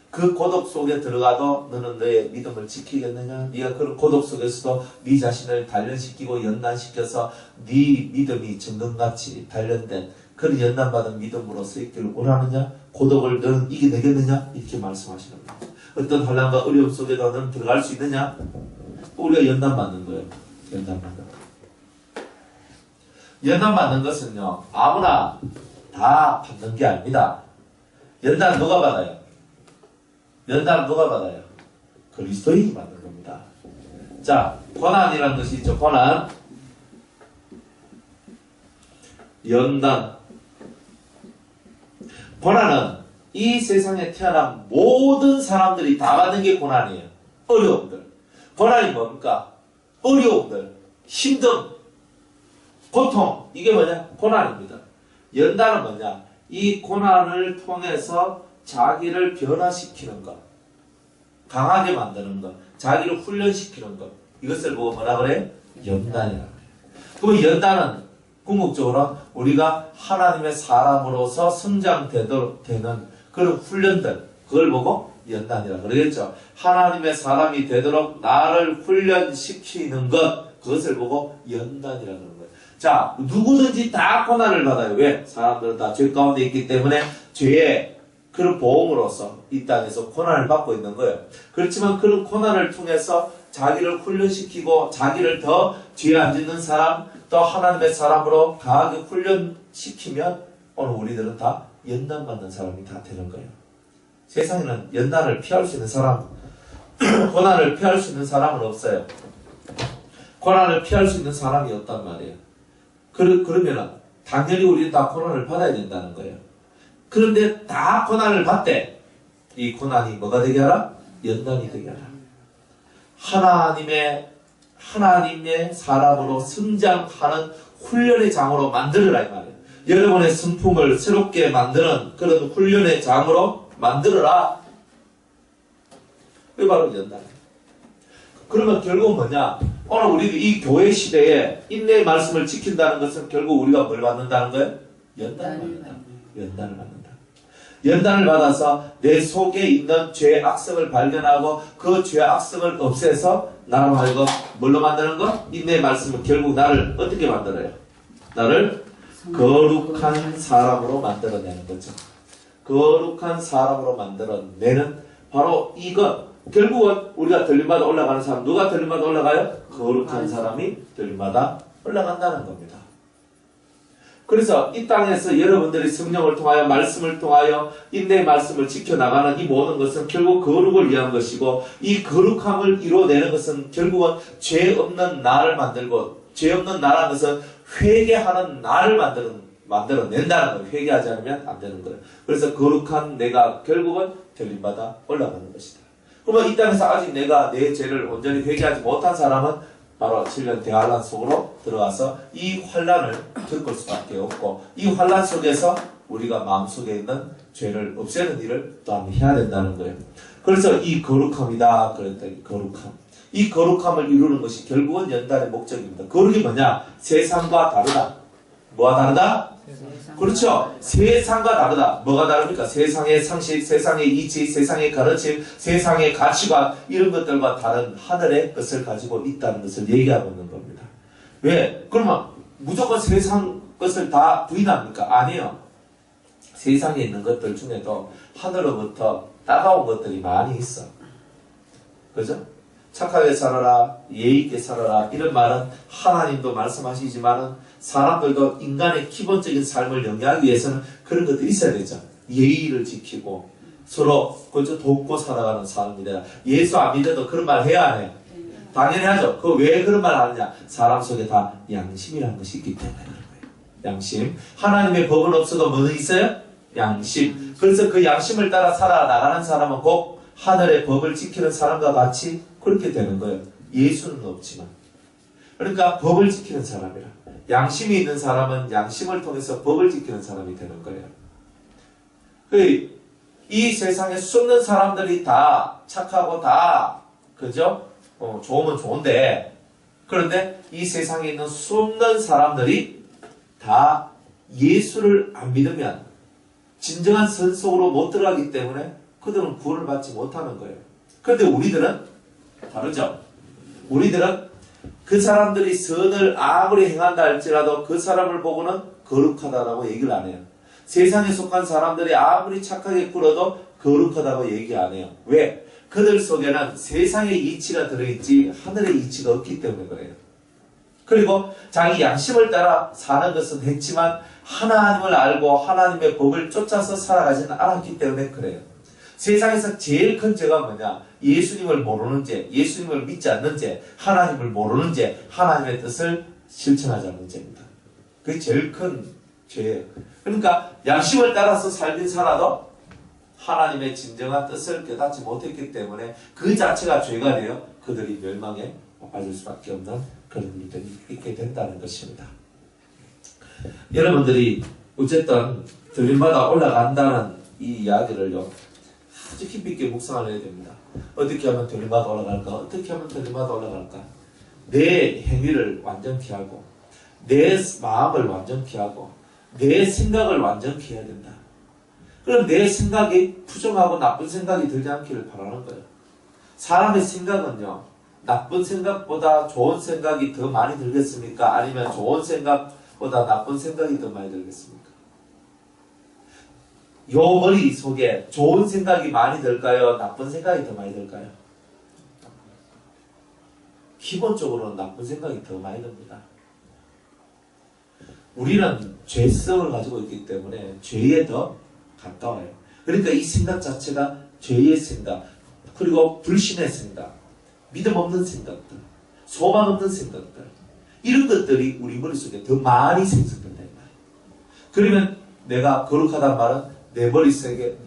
그 고독 속에 들어가도 너는 너의 믿음을 지키겠느냐? 네가 그런 고독 속에서도 네 자신을 단련시키고 연단시켜서 네 믿음이 정금같이 단련된 그런 연단받은 믿음으로서 있기를 원하느냐? 고독을 너는 이겨내겠느냐? 이렇게 말씀하시는 거예요. 어떤 환난과 어려움 속에도 너는 들어갈 수 있느냐? 우리가 연단받는 거예요. 연단받는 거. 연단받는 것은요, 아무나 다 받는 게 아닙니다. 연단 누가 받아요? 연단은 누가 받아요? 그리스도인이 받는 겁니다. 자, 고난이라는 것이 있죠. 고난, 연단. 고난은 이 세상에 태어난 모든 사람들이 다 받는 게 고난이에요. 어려움들. 고난이 뭡니까? 어려움들, 힘듦, 고통. 이게 뭐냐? 고난입니다. 연단은 뭐냐? 이 고난을 통해서 자기를 변화시키는 것, 강하게 만드는 것, 자기를 훈련시키는 것, 이것을 보고 뭐라 그래요? 연단이라고 해요. 그럼 연단은 궁극적으로 우리가 하나님의 사람으로서 성장되도록 되는 그런 훈련들, 그걸 보고 연단이라고 그러겠죠. 하나님의 사람이 되도록 나를 훈련시키는 것, 그것을 보고 연단이라고 하는 거예요. 자, 누구든지 다 고난을 받아요. 왜? 사람들은 다 죄 가운데 있기 때문에 죄의 그런 보험으로서 이 땅에서 고난을 받고 있는 거예요. 그렇지만 그런 고난을 통해서 자기를 훈련시키고 자기를 더 죄 안 짓는 사람, 또 하나님의 사람으로 강하게 훈련시키면 오늘 우리들은 다 연단받는 사람이 다 되는 거예요. 세상에는 연단을 피할 수 있는 사람, 고난을 피할 수 있는 사람은 없어요. 고난을 피할 수 있는 사람이 없단 말이에요. 그러면은 당연히 우리는 다 고난을 받아야 된다는 거예요. 그런데 다 고난을 받되 이 고난이 뭐가 되게 하라? 연단이 되게 하라. 하나님의 사람으로 성장하는 훈련의 장으로 만들어라 이 말이에요. 여러분의 성품을 새롭게 만드는 그런 훈련의 장으로 만들어라. 그게 바로 연단이에요. 그러면 결국 뭐냐? 오늘 우리가 이 교회 시대에 인내의 말씀을 지킨다는 것은 결국 우리가 뭘 받는다는 거예요? 연단을 받는다. 연단을 받는다. 연단을 받아서 내 속에 있는 죄의 악성을 발견하고 그 죄의 악성을 없애서 나로 하여금 뭘로 만드는 거? 인내의 말씀은 결국 나를 어떻게 만들어요? 나를 거룩한 사람으로 만들어내는 거죠. 거룩한 사람으로 만들어내는 바로 이것. 결국은 우리가 들림마다 올라가는 사람, 누가 들림마다 올라가요? 거룩한 사람이 들림마다 올라간다는 겁니다. 그래서 이 땅에서 여러분들이 성령을 통하여 말씀을 통하여 인내의 말씀을 지켜나가는 이 모든 것은 결국 거룩을 위한 것이고, 이 거룩함을 이루어내는 것은 결국은 죄 없는 나를 만들고, 죄 없는 나라는 것은 회개하는 나를 만들어낸다는 거예요. 회개하지 않으면 안 되는 거예요. 그래서 거룩한 내가 결국은 들림마다 올라가는 것이다. 그러면 이 땅에서 아직 내가 내 죄를 온전히 회개하지 못한 사람은 바로 7년 대환란 속으로 들어가서 이 환란을 겪을 수밖에 없고, 이 환란 속에서 우리가 마음속에 있는 죄를 없애는 일을 또 한번 해야 된다는 거예요. 그래서 이 거룩함이다 그랬다. 이 거룩함. 이 거룩함을 이루는 것이 결국은 연단의 목적입니다. 거룩이 뭐냐? 세상과 다르다. 뭐가 다르다? 그렇죠. 세상과 다르다. 뭐가 다릅니까? 세상의 상식, 세상의 이치, 세상의 가르침, 세상의 가치관, 이런 것들과 다른 하늘의 것을 가지고 있다는 것을 얘기하고 있는 겁니다. 왜? 그러면 무조건 세상 것을 다 부인합니까? 아니에요. 세상에 있는 것들 중에도 하늘로부터 따가운 것들이 많이 있어. 그죠? 착하게 살아라, 예의 있게 살아라, 이런 말은 하나님도 말씀하시지만은 사람들도 인간의 기본적인 삶을 영위하기 위해서는 그런 것들이 있어야 되죠. 예의를 지키고 서로 그저 돕고 살아가는 사람이다. 예수 안 믿어도 그런 말 해야 안 해요? 당연히 하죠. 그 왜 그런 말 하느냐? 사람 속에 다 양심이라는 것이 있기 때문에 그런 거예요. 양심. 하나님의 법은 없어도 뭐는 있어요? 양심. 그래서 그 양심을 따라 살아나가는 사람은 꼭 하늘의 법을 지키는 사람과 같이 그렇게 되는 거예요. 예수는 없지만. 그러니까 법을 지키는 사람이라. 양심이 있는 사람은 양심을 통해서 법을 지키는 사람이 되는 거예요. 이 세상에 숨는 사람들이 다 착하고 다 그죠? 좋으면 좋은데, 그런데 이 세상에 있는 숨는 사람들이 다 예수를 안 믿으면 진정한 선 속으로 못 들어가기 때문에 그들은 구원을 받지 못하는 거예요. 그런데 우리들은 다르죠. 우리들은 그 사람들이 선을 아무리 행한다 할지라도 그 사람을 보고는 거룩하다라고 얘기를 안 해요. 세상에 속한 사람들이 아무리 착하게 굴어도 거룩하다고 얘기 안 해요. 왜? 그들 속에는 세상의 이치가 들어있지 하늘의 이치가 없기 때문에 그래요. 그리고 자기 양심을 따라 사는 것은 했지만 하나님을 알고 하나님의 법을 쫓아서 살아가지는 않았기 때문에 그래요. 세상에서 제일 큰 죄가 뭐냐? 예수님을 모르는 죄, 예수님을 믿지 않는 죄, 하나님을 모르는 죄, 하나님의 뜻을 실천하지 않는 죄입니다. 그게 제일 큰 죄예요. 그러니까 양심을 따라서 살긴 살아도 하나님의 진정한 뜻을 깨닫지 못했기 때문에 그 자체가 죄가 되어 그들이 멸망에 빠질 수밖에 없는 그런 일들이 있게 된다는 것입니다. 여러분들이 어쨌든 들림마다 올라간다는 이 이야기를요 아주 깊이 있게 묵상을 해야 됩니다. 어떻게 하면 들림마다 올라갈까? 어떻게 하면 들림마다 올라갈까? 내 행위를 완전히 하고 내 마음을 완전히 하고 내 생각을 완전히 해야 된다. 그럼 내 생각이 부정하고 나쁜 생각이 들지 않기를 바라는 거예요. 사람의 생각은요 나쁜 생각보다 좋은 생각이 더 많이 들겠습니까? 아니면 좋은 생각보다 나쁜 생각이 더 많이 들겠습니까? 요 머릿속에 좋은 생각이 많이 들까요? 나쁜 생각이 더 많이 들까요? 기본적으로는 나쁜 생각이 더 많이 듭니다. 우리는 죄성을 가지고 있기 때문에 죄에 더 가까워요. 그러니까 이 생각 자체가 죄의 생각, 그리고 불신의 생각, 믿음 없는 생각들, 소망 없는 생각들, 이런 것들이 우리 머릿속에 더 많이 생성된다. 그러면 내가 거룩하다는 말은 내 머릿속에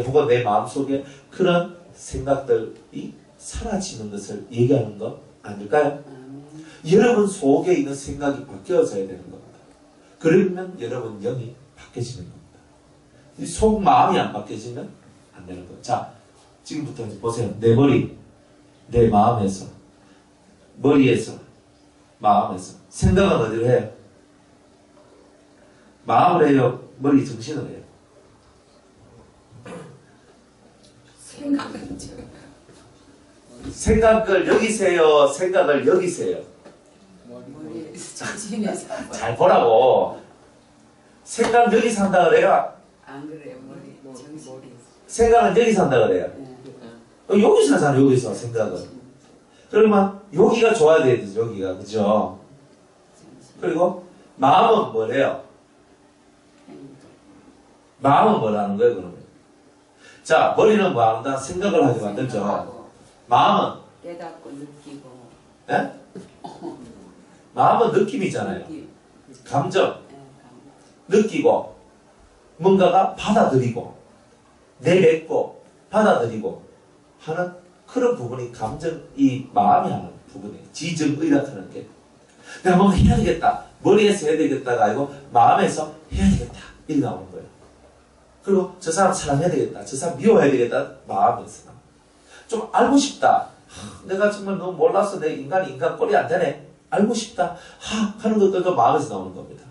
혹은 내 마음속에 그런 생각들이 사라지는 것을 얘기하는 거 아닐까요? 여러분 속에 있는 생각이 바뀌어져야 되는 겁니다. 그러면 여러분 영이 바뀌어지는 겁니다. 이 속 마음이 안 바뀌어지면 안 되는 거예요. 자, 지금부터 보세요. 내 머리, 내 마음에서, 머리에서, 마음에서. 생각은 어디로 해요? 마음을 해요? 머리 정신을 해요? 생각을 여기세요? 생각을 여기세요? 머리에서 정신에서. 잘 보라고. 생각 여기 산다 그래요? 안 그래요. 머리 정신. 생각은 여기 산다 그래요? 여기서 사잖아, 여기서 생각은. 그러면 여기가 좋아야 되죠, 여기가. 그죠? 그리고 마음은 뭐래요? 마음은 뭐라는 거예요, 그러면? 자, 머리는 뭐 한다? 생각을 하게 만들죠. 마음은? 깨닫고 느끼고. 예? 마음은 느낌이잖아요. 감정. 느끼고, 뭔가가 받아들이고, 내뱉고, 받아들이고 하는 그런 부분이 감정, 이 마음이 하는 부분이에요. 지정의라는 게. 내가 뭔가 해야 되겠다. 머리에서 해야 되겠다가 아니고 마음에서 해야 되겠다. 이렇게 나오는 거예요. 그리고 저 사람 사랑해야 되겠다. 저 사람 미워해야 되겠다. 마음에서. 좀 알고 싶다. 내가 정말 너무 몰라서 내 인간 꼴이 안 되네. 알고 싶다. 하는 것들도 마음에서 나오는 겁니다.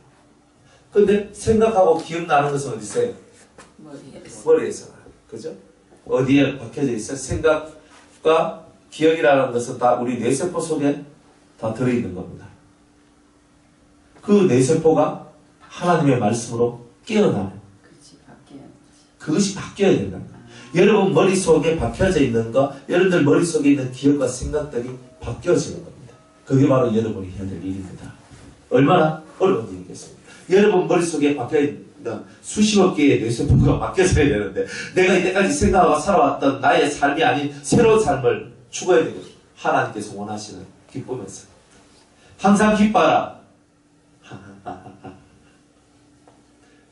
근데 생각하고 기억나는 것은 어디 있어요? 머리에서. 그죠? 어디에 박혀져 있어요? 생각과 기억이라는 것은 다 우리 뇌세포 속에 다 들어있는 겁니다. 그 뇌세포가 하나님의 말씀으로 깨어나요. 그것이 바뀌어야 된다는 거예요. 여러분 머릿속에 박혀져 있는 거, 여러분들 머릿속에 있는 기억과 생각들이 바뀌어지는 겁니다. 그게 바로 여러분이 해야 될 일입니다. 얼마나 어려운 일이겠습니까? 여러분 머릿속에 박혀있는 수십억 개의 뇌세포가 바뀌어져야 되는데 내가 이때까지 생각하고 살아왔던 나의 삶이 아닌 새로운 삶을 추구해야 되고 하나님께서 원하시는 기쁨에서 항상 기뻐라.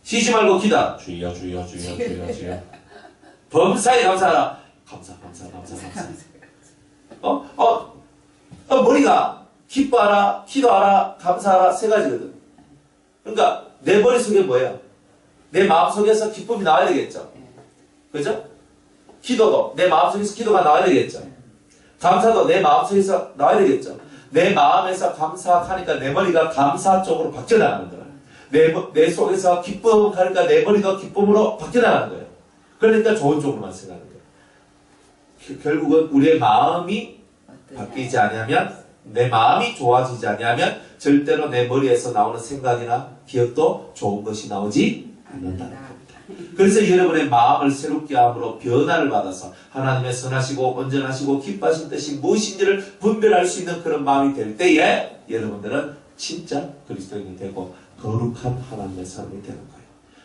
쉬지 말고 기다. 주여 주여 주여 주여 주여. 범사에 감사하라. 감사. 머리가 기뻐하라, 기도하라, 감사하라 세 가지거든. 그러니까 내 머릿속에 뭐예요? 내 마음속에서 기쁨이 나와야 되겠죠. 그죠? 기도도 내 마음속에서 기도가 나와야 되겠죠. 감사도 내 마음속에서 나와야 되겠죠. 내 마음에서 감사하니까 내 머리가 감사 쪽으로 바뀌어나가는 거예요. 내 속에서 기쁨 하니까 내 머리가 기쁨으로 바뀌어나가는 거예요. 그러니까 좋은 쪽으로만 생각하는 거예요. 결국은 우리의 마음이 바뀌지 않으면, 내 마음이 좋아지지 않으면 절대로 내 머리에서 나오는 생각이나 기억도 좋은 것이 나오지 않는다는 겁니다. 그래서 여러분의 마음을 새롭게 함으로 변화를 받아서 하나님의 선하시고 온전하시고 기뻐하신 뜻이 무엇인지를 분별할 수 있는 그런 마음이 될 때에 여러분들은 진짜 그리스도인이 되고 거룩한 하나님의 사람이 되는 거예요.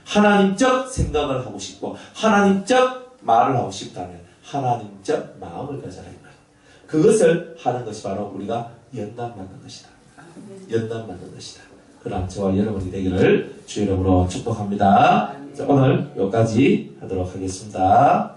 하나님적 생각을 하고 싶고 하나님적 말을 하고 싶다면 하나님적 마음을 가져라 이 말이에요. 그것을 하는 것이 바로 우리가 연단받는 것이다. 연단받는 것이다. 그러나 저와 여러분이 되기를 주의 이름으로 축복합니다. 자, 오늘 여기까지 하도록 하겠습니다.